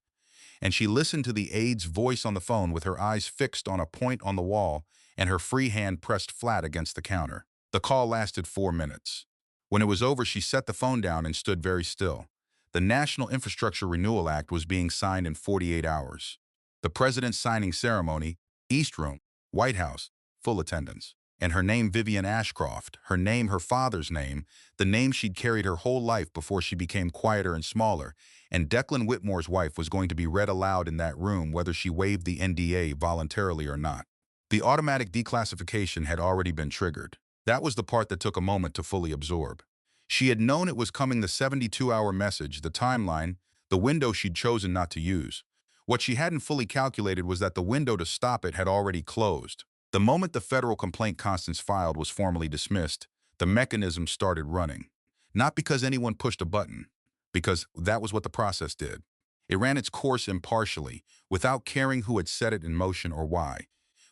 and she listened to the aide's voice on the phone with her eyes fixed on a point on the wall and her free hand pressed flat against the counter. The call lasted 4 minutes. When it was over, she set the phone down and stood very still. The National Infrastructure Renewal Act was being signed in 48 hours. The president's signing ceremony, East Room, White House, full attendance. And her name, Vivienne Ashcroft, her name, her father's name, the name she'd carried her whole life before she became quieter and smaller, and Declan Whitmore's wife was going to be read aloud in that room whether she waived the NDA voluntarily or not. The automatic declassification had already been triggered. That was the part that took a moment to fully absorb. She had known it was coming, the 72-hour message, the timeline, the window she'd chosen not to use. What she hadn't fully calculated was that the window to stop it had already closed. The moment the federal complaint Constance filed was formally dismissed, the mechanism started running. Not because anyone pushed a button, because that was what the process did. It ran its course impartially, without caring who had set it in motion or why,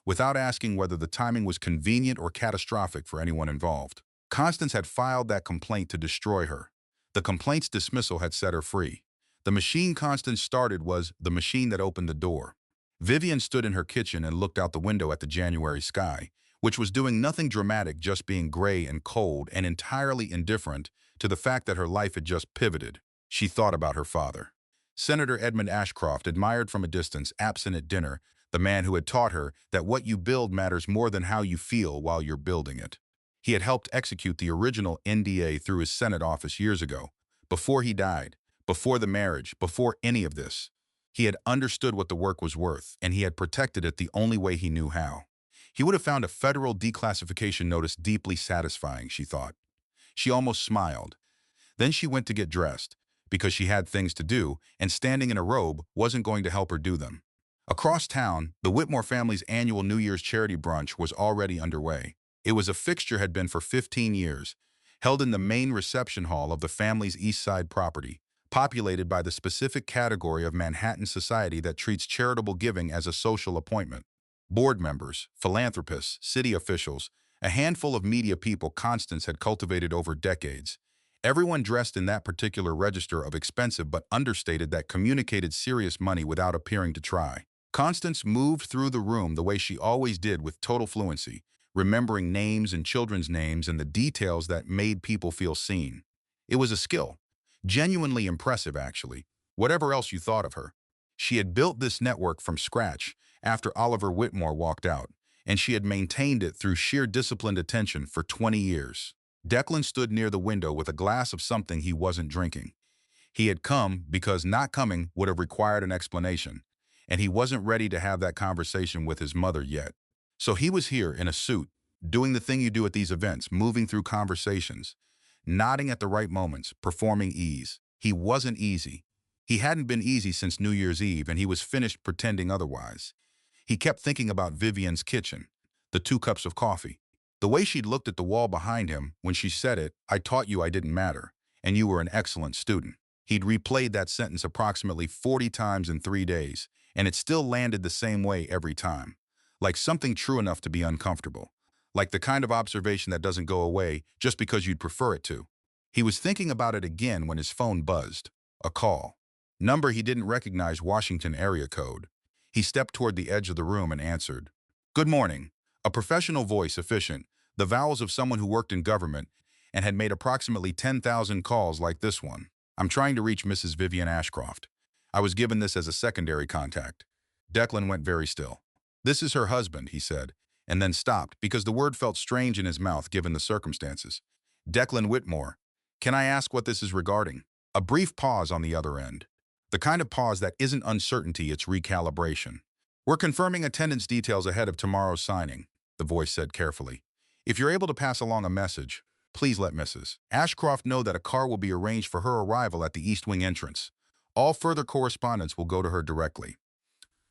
without asking whether the timing was convenient or catastrophic for anyone involved. Constance had filed that complaint to destroy her. The complaint's dismissal had set her free. The machine Constance started was the machine that opened the door. Vivienne stood in her kitchen and looked out the window at the January sky, which was doing nothing dramatic, just being gray and cold and entirely indifferent to the fact that her life had just pivoted. She thought about her father. Senator Edmund Ashcroft, admired from a distance, absent at dinner, the man who had taught her that what you build matters more than how you feel while you're building it. He had helped execute the original NDA through his Senate office years ago, before he died, before the marriage, before any of this. He had understood what the work was worth, and he had protected it the only way he knew how. He would have found a federal declassification notice deeply satisfying, she thought. She almost smiled. Then she went to get dressed, because she had things to do, and standing in a robe wasn't going to help her do them. Across town, the Whitmore family's annual New Year's charity brunch was already underway. It was a fixture had been for 15 years, held in the main reception hall of the family's East Side property, populated by the specific category of Manhattan society that treats charitable giving as a social appointment. Board members, philanthropists, city officials, a handful of media people Constance had cultivated over decades. Everyone dressed in that particular register of expensive but understated that communicated serious money without appearing to try. Constance moved through the room the way she always did, with total fluency, remembering names and children's names and the details that made people feel seen. It was a skill. Genuinely impressive, actually, whatever else you thought of her. She had built this network from scratch after Oliver Whitmore walked out, and she had maintained it through sheer disciplined attention for 20 years. Declan stood near the window with a glass of something he wasn't drinking. He had come because not coming would have required an explanation, and he wasn't ready to have that conversation with his mother yet. So he was here in a suit, doing the thing you do at these events, moving through conversations, nodding at the right moments, performing ease. He wasn't easy. He hadn't been easy since New Year's Eve, and he was finished pretending otherwise. He kept thinking about Vivienne's kitchen, the 2 cups of coffee, the way she'd looked at the wall behind him when she said it, "I taught you I didn't matter, and you were an excellent student." He'd replayed that sentence approximately 40 times in 3 days, and it still landed the same way every time. Like something true enough to be uncomfortable. Like the kind of observation that doesn't go away just because you'd prefer it to. He was thinking about it again when his phone buzzed. A call. Number he didn't recognize, Washington area code. He stepped toward the edge of the room and answered. "Good morning." A professional voice, efficient, the vowels of someone who worked in government and had made approximately 10,000 calls like this one. "I'm trying to reach Mrs. Vivienne Ashcroft. I was given this as a secondary contact." Declan went very still. "This is her husband," he said, and then stopped because the word felt strange in his mouth given the circumstances. "Declan Whitmore. Can I ask what this is regarding?" A brief pause on the other end. The kind of pause that isn't uncertainty, it's recalibration. "We're confirming attendance details ahead of tomorrow's signing," the voice said carefully. "If you're able to pass along a message, please let Mrs. Ashcroft know that a car will be arranged for her arrival at the East Wing entrance. All further correspondence will go to her directly."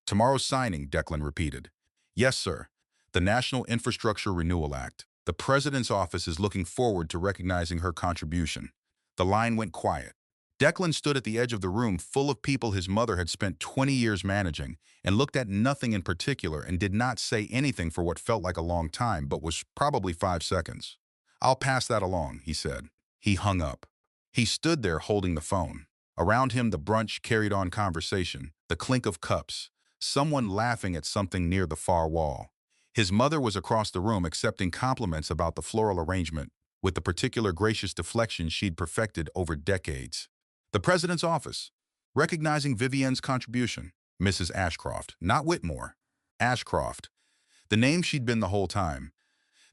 "Tomorrow's signing," Declan repeated. "Yes, sir. The National Infrastructure Renewal Act. The President's office is looking forward to recognizing her contribution." The line went quiet. Declan stood at the edge of the room full of people his mother had spent 20 years managing and looked at nothing in particular and did not say anything for what felt like a long time but was probably 5 seconds. "I'll pass that along," he said. He hung up. He stood there holding the phone. Around him the brunch carried on conversation, the clink of cups, someone laughing at something near the far wall. His mother was across the room accepting compliments about the floral arrangement, with the particular gracious deflection she'd perfected over decades. The President's office, recognizing Vivienne's contribution. Mrs. Ashcroft, not Whitmore. Ashcroft. The name she'd been the whole time.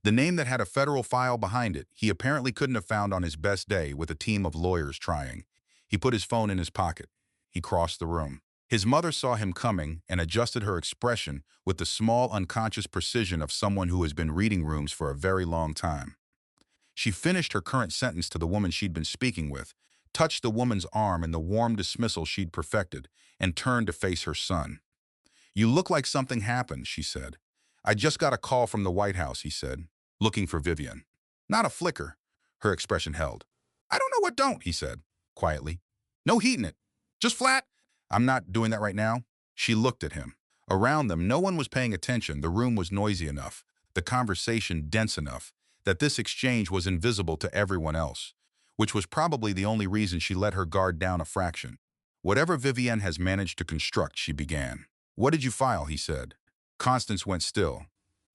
The name that had a federal file behind it he apparently couldn't have found on his best day with a team of lawyers trying. He put his phone in his pocket. He crossed the room. His mother saw him coming and adjusted her expression with the small unconscious precision of someone who has been reading rooms for a very long time. She finished her current sentence to the woman she'd been speaking with, touched the woman's arm in the warm dismissal she'd perfected, and turned to face her son. "You look like something happened," she said. "I just got a call from the White House," he said, looking for Vivienne. "Not a flicker." Her expression held. "I don't know what don't," he said, quietly. "No heat in it. Just flat." "I'm not doing that right now." She looked at him. Around them, no one was paying attention. The room was noisy enough, the conversation dense enough, that this exchange was invisible to everyone else, which was probably the only reason she let her guard down a fraction. "Whatever Vivienne has managed to construct," she began. "What did you file?" he said. Constance went still.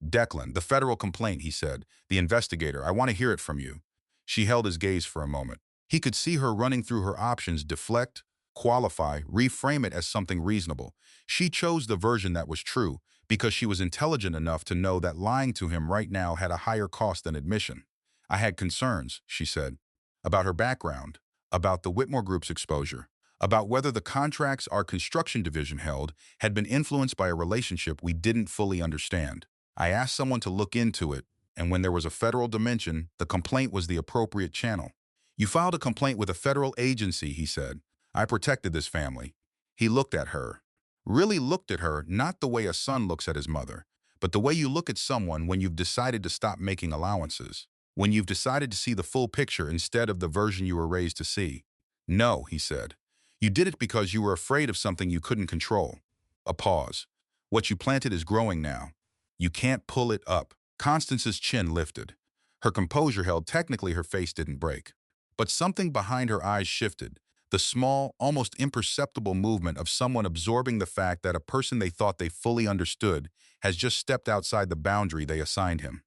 "Declan, the federal complaint," he said. "The investigator. I want to hear it from you." She held his gaze for a moment. He could see her running through her options: deflect, qualify, reframe it as something reasonable. She chose the version that was true because she was intelligent enough to know that lying to him right now had a higher cost than admission. "I had concerns," she said, "about her background, about the Whitmore Group's exposure, about whether the contracts our construction division held had been influenced by a relationship we didn't fully understand. I asked someone to look into it, and when there was a federal dimension, the complaint was the appropriate channel. You filed a complaint with a federal agency, he said. I protected this family. He looked at her. Really looked at her, not the way a son looks at his mother, but the way you look at someone when you've decided to stop making allowances, when you've decided to see the full picture instead of the version you were raised to see. No, he said. You did it because you were afraid of something you couldn't control. A pause. What you planted is growing now. You can't pull it up. Constance's chin lifted. Her composure held. Technically, her face didn't break. But something behind her eyes shifted. The small, almost imperceptible movement of someone absorbing the fact that a person they thought they fully understood has just stepped outside the boundary they assigned him.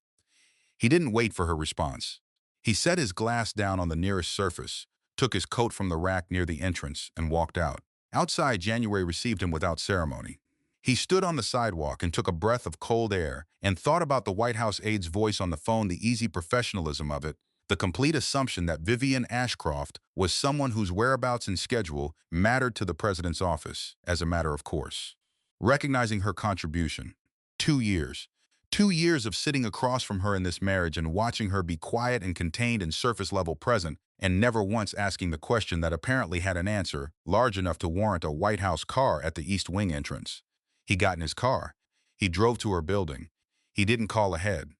He didn't wait for her response. He set his glass down on the nearest surface, took his coat from the rack near the entrance, and walked out. Outside, January received him without ceremony. He stood on the sidewalk and took a breath of cold air and thought about the White House aide's voice on the phone, the easy professionalism of it, the complete assumption that Vivienne Ashcroft was someone whose whereabouts and schedule mattered to the president's office, as a matter of course. Recognizing her contribution. 2 years. 2 years of sitting across from her in this marriage and watching her be quiet and contained and surface-level present, and never once asking the question that apparently had an answer large enough to warrant a White House car at the East Wing entrance. He got in his car. He drove to her building. He didn't call ahead.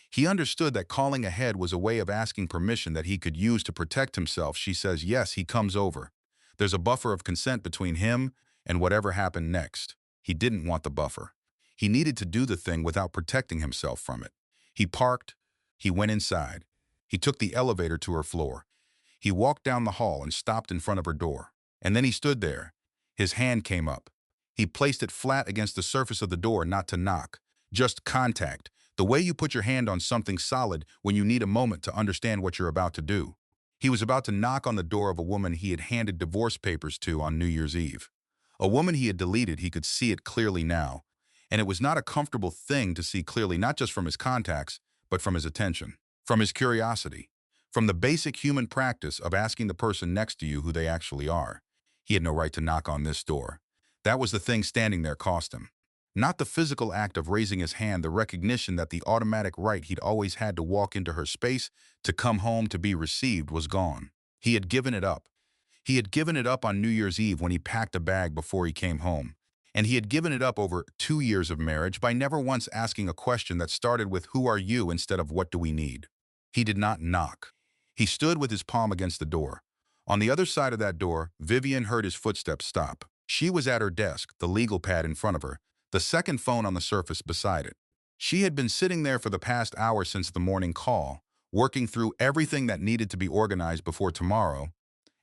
He understood that calling ahead was a way of asking permission that he could use to protect himself. She says, yes, he comes over. There's a buffer of consent between him and whatever happened next. He didn't want the buffer. He needed to do the thing without protecting himself from it. He parked. He went inside. He took the elevator to her floor. He walked down the hall and stopped in front of her door. And then he stood there. His hand came up. He placed it flat against the surface of the door, not to knock, just contact, the way you put your hand on something solid when you need a moment to understand what you're about to do. He was about to knock on the door of a woman he had handed divorce papers to on New Year's Eve. A woman he had deleted. He could see it clearly now. And it was not a comfortable thing to see clearly, not just from his contacts, but from his attention, from his curiosity, from the basic human practice of asking the person next to you who they actually are. He had no right to knock on this door. That was the thing standing there cost him. Not the physical act of raising his hand, the recognition that the automatic right he'd always had to walk into her space, to come home, to be received, was gone. He had given it up. He had given it up on New Year's Eve when he packed a bag before he came home. And he had given it up over 2 years of marriage by never once asking a question that started with "Who are you?" instead of "What do we need?" He did not knock. He stood with his palm against the door. On the other side of that door, Vivienne heard his footsteps stop. She was at her desk, the legal pad in front of her, the second phone on the surface beside it. She had been sitting there for the past hour since the morning call, working through everything that needed to be organized before tomorrow,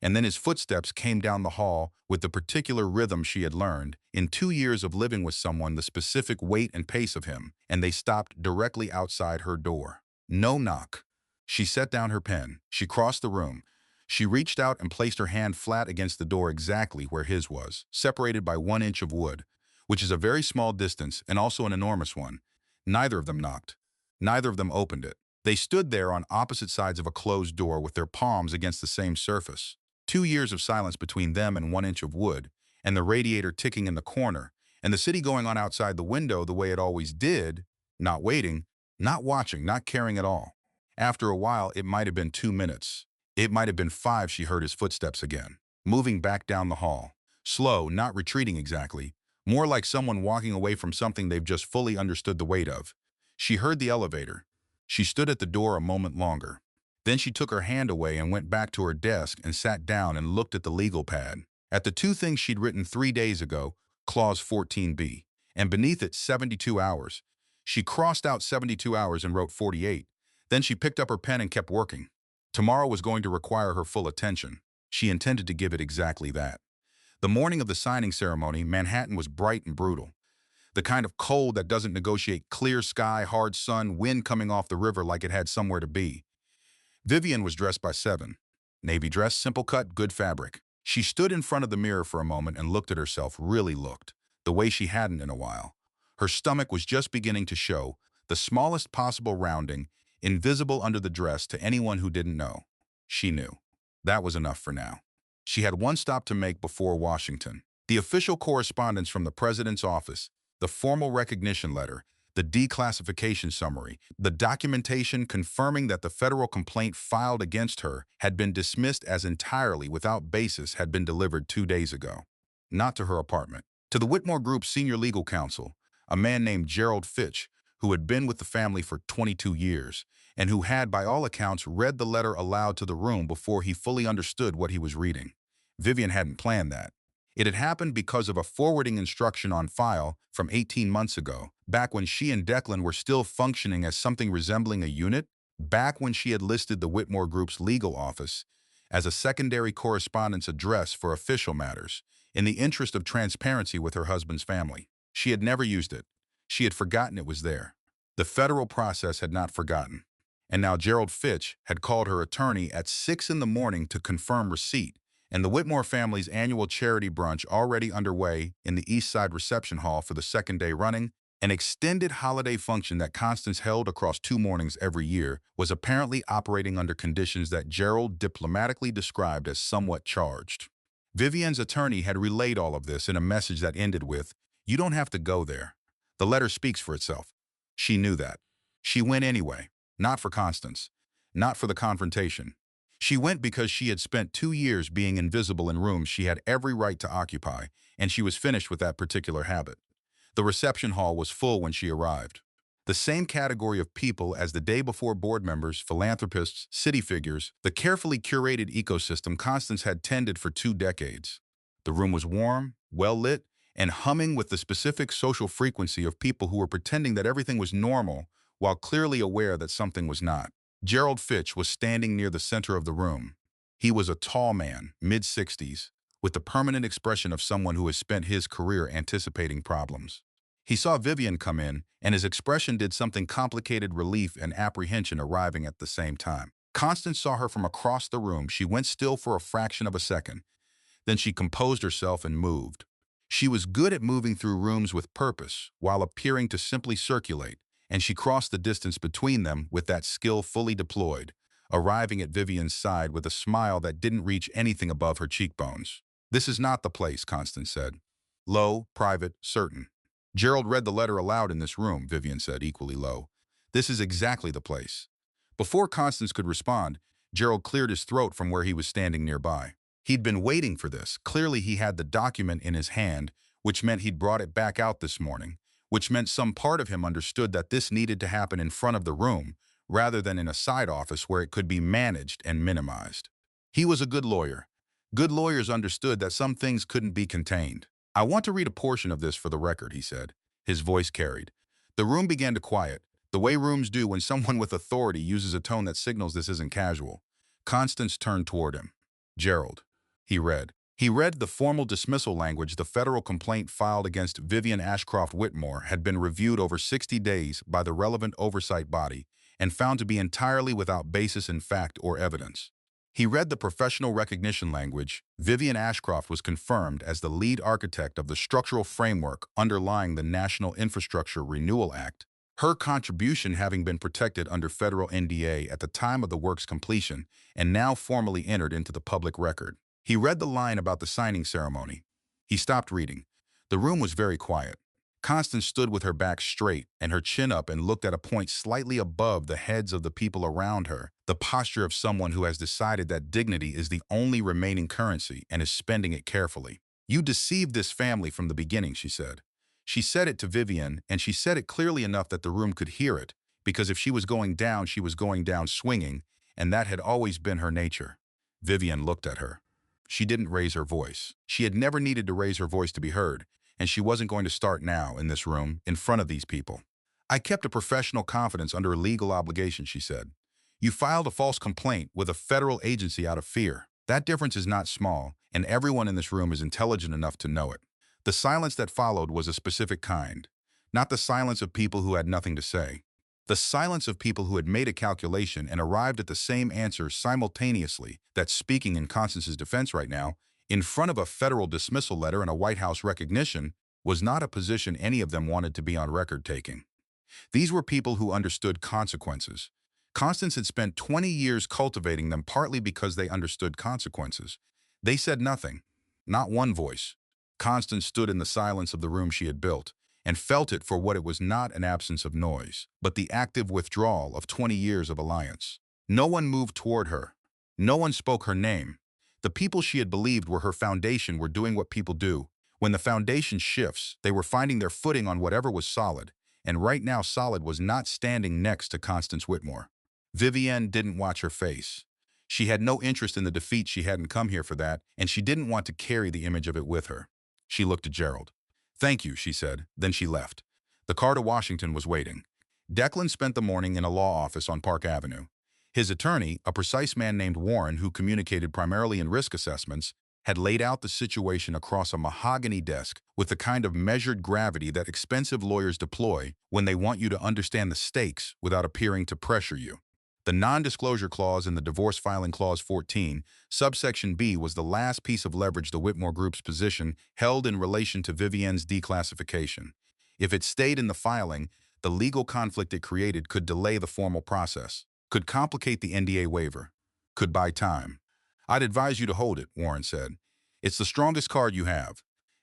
and then his footsteps came down the hall with the particular rhythm she had learned in 2 years of living with someone, the specific weight and pace of him, and they stopped directly outside her door. No knock. She set down her pen. She crossed the room. She reached out and placed her hand flat against the door exactly where his was, separated by 1 inch of wood, which is a very small distance and also an enormous one. Neither of them knocked. Neither of them opened it. They stood there on opposite sides of a closed door with their palms against the same surface. 2 years of silence between them and 1 inch of wood, and the radiator ticking in the corner, and the city going on outside the window the way it always did, not waiting, not watching, not caring at all. After a while, it might have been 2 minutes. It might have been 5. She heard his footsteps again, moving back down the hall. Slow, not retreating exactly, more like someone walking away from something they've just fully understood the weight of. She heard the elevator. She stood at the door a moment longer. Then she took her hand away and went back to her desk and sat down and looked at the legal pad, at the 2 things she'd written 3 days ago, Clause 14B, and beneath it 72 hours. She crossed out 72 hours and wrote 48. Then she picked up her pen and kept working. Tomorrow was going to require her full attention. She intended to give it exactly that. The morning of the signing ceremony, Manhattan was bright and brutal. The kind of cold that doesn't negotiate clear sky, hard sun, wind coming off the river like it had somewhere to be. Vivienne was dressed by 7. Navy dress, simple cut, good fabric. She stood in front of the mirror for a moment and looked at herself, really looked, the way she hadn't in a while. Her stomach was just beginning to show, the smallest possible rounding, invisible under the dress to anyone who didn't know. She knew. That was enough for now. She had one stop to make before Washington. The official correspondence from the president's office, the formal recognition letter, the declassification summary, the documentation confirming that the federal complaint filed against her had been dismissed as entirely without basis had been delivered 2 days ago. Not to her apartment. To the Whitmore Group's senior legal counsel, a man named Gerald Fitch, who had been with the family for 22 years, and who had, by all accounts, read the letter aloud to the room before he fully understood what he was reading. Vivienne hadn't planned that. It had happened because of a forwarding instruction on file from 18 months ago, back when she and Declan were still functioning as something resembling a unit, back when she had listed the Whitmore Group's legal office as a secondary correspondence address for official matters, in the interest of transparency with her husband's family. She had never used it. She had forgotten it was there. The federal process had not forgotten. And now Gerald Fitch had called her attorney at 6 in the morning to confirm receipt, and the Whitmore family's annual charity brunch already underway in the East Side Reception Hall for the second day running, an extended holiday function that Constance held across 2 mornings every year, was apparently operating under conditions that Gerald diplomatically described as somewhat charged. Vivienne's attorney had relayed all of this in a message that ended with, "You don't have to go there. The letter speaks for itself." She knew that. She went anyway, not for Constance, not for the confrontation. She went because she had spent 2 years being invisible in rooms she had every right to occupy, and she was finished with that particular habit. The reception hall was full when she arrived. The same category of people as the day before: board members, philanthropists, city figures, the carefully curated ecosystem Constance had tended for 2 decades. The room was warm, well-lit, and humming with the specific social frequency of people who were pretending that everything was normal while clearly aware that something was not. Gerald Fitch was standing near the center of the room. He was a tall man, mid-60s, with the permanent expression of someone who has spent his career anticipating problems. He saw Vivienne come in, and his expression did something complicated: relief and apprehension arriving at the same time. Constance saw her from across the room. She went still for a fraction of a second. Then she composed herself and moved. She was good at moving through rooms with purpose while appearing to simply circulate, and she crossed the distance between them with that skill fully deployed, arriving at Vivienne's side with a smile that didn't reach anything above her cheekbones. "This is not the place," Constance said. Low, private, certain. "Gerald read the letter aloud in this room," Vivienne said, equally low. "This is exactly the place." Before Constance could respond, Gerald cleared his throat from where he was standing nearby. He'd been waiting for this. Clearly he had the document in his hand, which meant he'd brought it back out this morning, which meant some part of him understood that this needed to happen in front of the room, rather than in a side office where it could be managed and minimized. He was a good lawyer. Good lawyers understood that some things couldn't be contained. "I want to read a portion of this for the record," he said. His voice carried. The room began to quiet, the way rooms do when someone with authority uses a tone that signals this isn't casual. Constance turned toward him. "Gerald," he read. He read the formal dismissal language. The federal complaint filed against Vivienne Ashcroft Whitmore had been reviewed over 60 days by the relevant oversight body and found to be entirely without basis in fact or evidence. He read the professional recognition language. Vivienne Ashcroft was confirmed as the lead architect of the structural framework underlying the National Infrastructure Renewal Act, her contribution having been protected under federal NDA at the time of the work's completion and now formally entered into the public record. He read the line about the signing ceremony. He stopped reading. The room was very quiet. Constance stood with her back straight and her chin up and looked at a point slightly above the heads of the people around her, the posture of someone who has decided that dignity is the only remaining currency and is spending it carefully. "You deceived this family from the beginning," she said. She said it to Vivienne, and she said it clearly enough that the room could hear it, because if she was going down, she was going down swinging, and that had always been her nature. Vivienne looked at her. She didn't raise her voice. She had never needed to raise her voice to be heard, and she wasn't going to start now in this room, in front of these people. "I kept a professional confidence under a legal obligation," she said. "You filed a false complaint with a federal agency out of fear. That difference is not small, and everyone in this room is intelligent enough to know it." The silence that followed was a specific kind, not the silence of people who had nothing to say. The silence of people who had made a calculation and arrived at the same answer simultaneously, that speaking in Constance's defense right now, in front of a federal dismissal letter and a White House recognition, was not a position any of them wanted to be on record taking. These were people who understood consequences. Constance had spent 20 years cultivating them partly because they understood consequences. They said nothing, not one voice. Constance stood in the silence of the room she had built, and felt it for what it was: not an absence of noise, but the active withdrawal of 20 years of alliance. No one moved toward her. No one spoke her name. The people she had believed were her foundation were doing what people do. When the foundation shifts, they were finding their footing on whatever was solid, and right now solid was not standing next to Constance Whitmore. Vivienne didn't watch her face. She had no interest in the defeat. She hadn't come here for that, and she didn't want to carry the image of it with her. She looked at Gerald. "Thank you," she said. Then she left. The car to Washington was waiting. Declan spent the morning in a law office on Park Avenue. His attorney, a precise man named Warren who communicated primarily in risk assessments, had laid out the situation across a mahogany desk with the kind of measured gravity that expensive lawyers deploy when they want you to understand the stakes without appearing to pressure you. The non-disclosure clause in the divorce filing clause 14, subsection B, was the last piece of leverage the Whitmore Group's position held in relation to Vivienne's declassification. If it stayed in the filing, the legal conflict it created could delay the formal process, could complicate the NDA waiver, could buy time. "I'd advise you to hold it," Warren said. "It's the strongest card you have."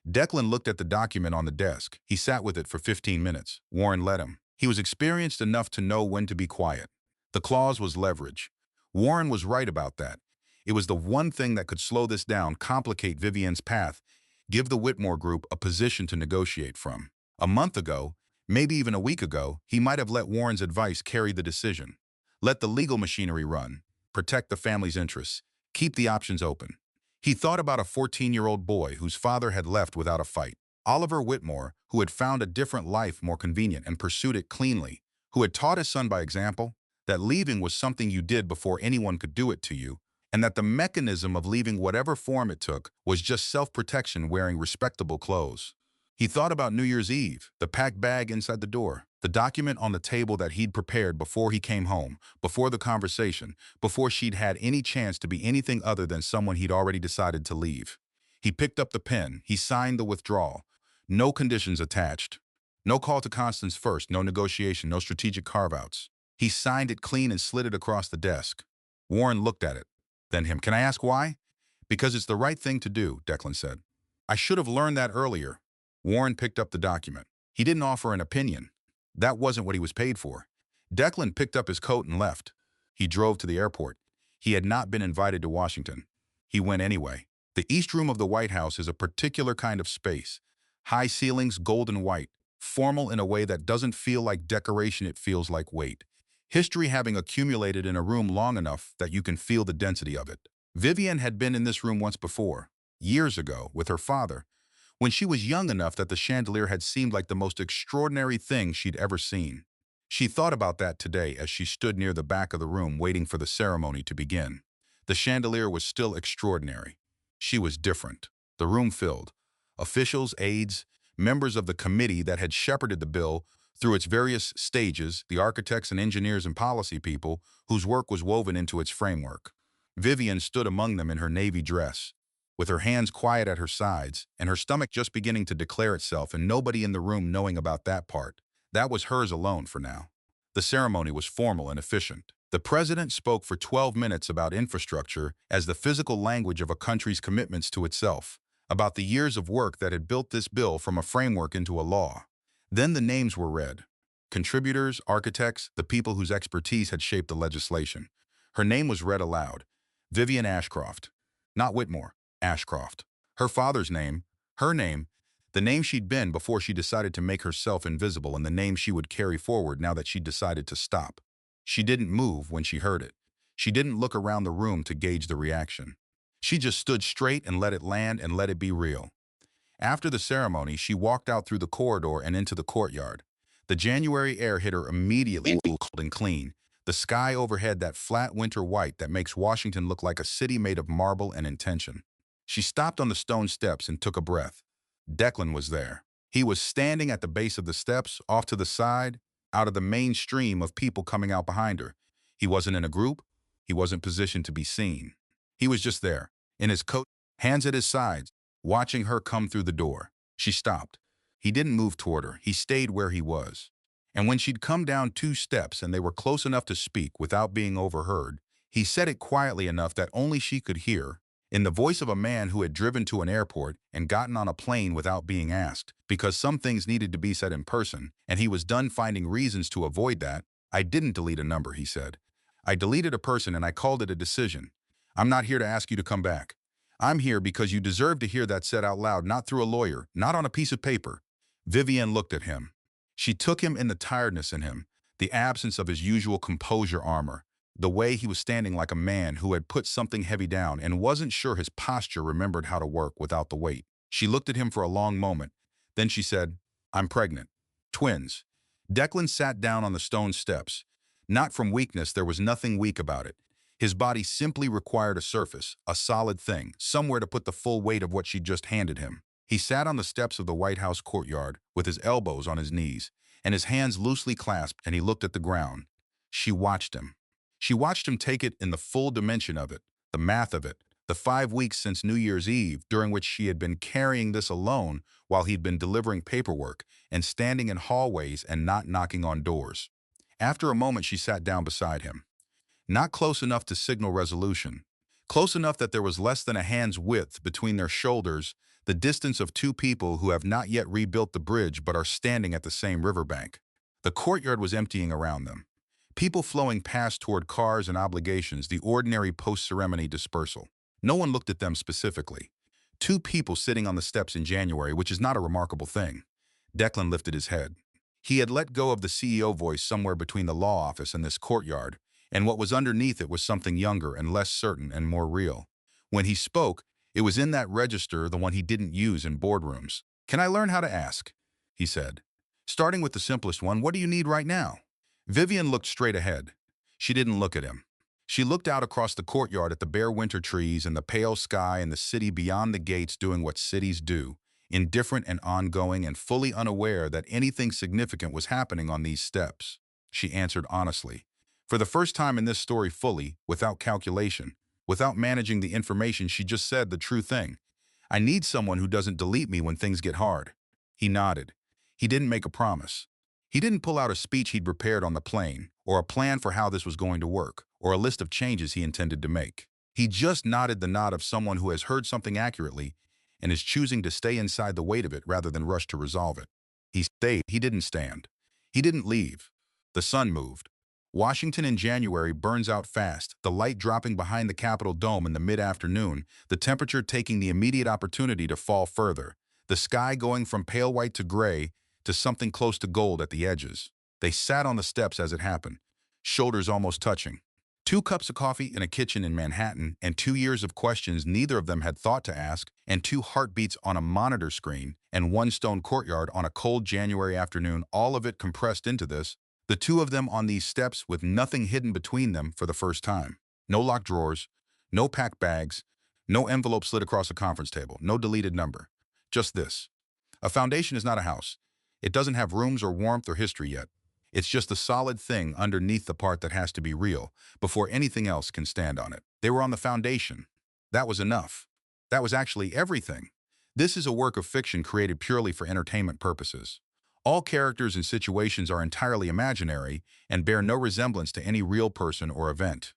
Declan looked at the document on the desk. He sat with it for 15 minutes. Warren let him. He was experienced enough to know when to be quiet. The clause was leverage. Warren was right about that. It was the one thing that could slow this down, complicate Vivienne's path, give the Whitmore Group a position to negotiate from. A month ago, maybe even a week ago, he might have let Warren's advice carry the decision. Let the legal machinery run, protect the family's interests, keep the options open. He thought about a 14-year-old boy whose father had left without a fight. Oliver Whitmore, who had found a different life more convenient and pursued it cleanly, who had taught his son by example that leaving was something you did before anyone could do it to you, and that the mechanism of leaving, whatever form it took, was just self-protection wearing respectable clothes. He thought about New Year's Eve, the packed bag inside the door, the document on the table that he'd prepared before he came home, before the conversation, before she'd had any chance to be anything other than someone he'd already decided to leave. He picked up the pen. He signed the withdrawal. No conditions attached. No call to Constance first, no negotiation, no strategic carve-outs. He signed it clean and slid it across the desk. Warren looked at it, then him. "Can I ask why?" "Because it's the right thing to do," Declan said. "I should have learned that earlier." Warren picked up the document. He didn't offer an opinion. That wasn't what he was paid for. Declan picked up his coat and left. He drove to the airport. He had not been invited to Washington. He went anyway. The East Room of the White House is a particular kind of space. High ceilings, gold and white. Formal in a way that doesn't feel like decoration, it feels like weight. History having accumulated in a room long enough that you can feel the density of it. Vivienne had been in this room once before, years ago, with her father, when she was young enough that the chandelier had seemed like the most extraordinary thing she'd ever seen. She thought about that today as she stood near the back of the room waiting for the ceremony to begin. The chandelier was still extraordinary. She was different. The room filled. Officials, aides, members of the committee that had shepherded the bill through its various stages, the architects and engineers and policy people whose work was woven into its framework. Vivienne stood among them in her navy dress, with her hands quiet at her sides and her stomach just beginning to declare itself, and nobody in the room knowing about that part. That was hers alone for now. The ceremony was formal and efficient. The president spoke for 12 minutes about infrastructure as the physical language of a country's commitments to itself, about the years of work that had built this bill from a framework into a law. Then the names were read. Contributors, architects, the people whose expertise had shaped the legislation. Her name was read aloud. Vivienne Ashcroft. Not Whitmore, Ashcroft. Her father's name, her name, the name she'd been before she decided to make herself invisible, and the name she would carry forward now that she'd decided to stop. She didn't move when she heard it. She didn't look around the room to gauge the reaction. She just stood straight and let it land and let it be real. After the ceremony, she walked out through the corridor and into the courtyard. The January air hit her immediately, cold and clean. The sky overhead, that flat winter white that makes Washington look like a city made of marble and intention. She stopped on the stone steps and took a breath. Declan was there. He was standing at the base of the steps, off to the side, out of the main stream of people coming out behind her. He wasn't in a group. He wasn't positioned to be seen. He was just there, in his coat, hands at his sides, watching her come through the door. She stopped. He didn't move toward her. He stayed where he was. And when she'd come down 2 steps and they were close enough to speak without being overheard, he said it quietly enough that only she could hear, in the voice of a man who had driven to an airport and gotten on a plane without being asked, because some things needed to be said in person, and he was done finding reasons to avoid that. "I didn't delete a number," he said. "I deleted a person and I called it a decision. I'm not here to ask you to come back. I'm here because you deserve to hear that said out loud, not through a lawyer, not on a piece of paper." Vivienne looked at him. She took him in the tiredness in him, the absence of his usual composure armor, the way he was standing like a man who had put something heavy down and wasn't sure his posture remembered how to work without the weight. She looked at him for a long moment. Then she said, "I'm pregnant. Twins." Declan sat down on the stone steps. Not from weakness, there was nothing weak about it. His body simply required a surface, a solid thing, somewhere to put the full weight of what she'd just handed him. He sat on the steps of the White House courtyard with his elbows on his knees and his hands loosely clasped, and he looked at the ground. She watched him. She watched him take it in the full dimension of it, the math of it, the 5 weeks since New Year's Eve during which she had been carrying this alone while he'd been delivering paperwork and standing in hallways and not knocking on doors. After a moment, she sat down beside him. Not close enough to signal resolution. Close enough that there was less than a hand's width between their shoulders, the distance of two people who have not yet rebuilt the bridge but are standing at the same riverbank. The courtyard was emptying around them. People flowing past toward cars and obligations, the ordinary post-ceremony dispersal. No one looked at them specifically. Two people sitting on the steps in January, which is not a remarkable thing. Declan lifted his head. He had let go of the CEO voice somewhere between the law office and this courtyard, and what was underneath it was something younger and less certain and more real. When he spoke, it was in that register, the one he didn't use in boardrooms. "Can I learn how to ask?" he said. "Starting with the simplest one, what do you need right now?" Vivienne looked straight ahead. She didn't look at him. She looked out across the courtyard at the bare winter trees and the pale sky and the city beyond the gates doing what cities do, indifferent and ongoing and fully unaware that anything significant was happening on these steps. She answered honestly. For the first time in this story fully, without calculation, without managing the information, she just said the true thing. "I need someone who doesn't delete me when things get hard." He nodded. He didn't make a promise. He didn't pull out a speech he'd prepared on the plane, or a plan for how this was going to work, or a list of changes he intended to make. He just nodded the nod of someone who has heard something accurately and is choosing to stay inside the weight of it rather than rush to resolve it. He stayed. He didn't stand. He didn't leave. The sun moved. Washington in January burns out fast, the light dropping behind the Capitol dome in the mid-afternoon, the temperature taking the immediate opportunity to fall further, the sky going from pale white to gray to something close to gold at the edges. They sat on the steps as it happened, shoulders almost touching. 2 cups of coffee in a kitchen in Manhattan, and 2 years of questions neither of them had thought to ask, and 2 heartbeats on a monitor screen, and 1 stone courtyard on a cold January afternoon, all of it compressed into this, the 2 of them on these steps with nothing hidden between them for the first time. No locked drawers, no packed bags, no envelope slid across a conference table, no deleted number. Just this. A foundation is not a house. It doesn't have rooms or warmth or history yet. It's just a solid thing underneath the part that has to be real before anything else can stand on it. They were on the foundation. That was enough. That was actually everything. This is a work of fiction created purely for entertainment purposes. All characters and situations are entirely imaginary and bear no resemblance to any real person or event.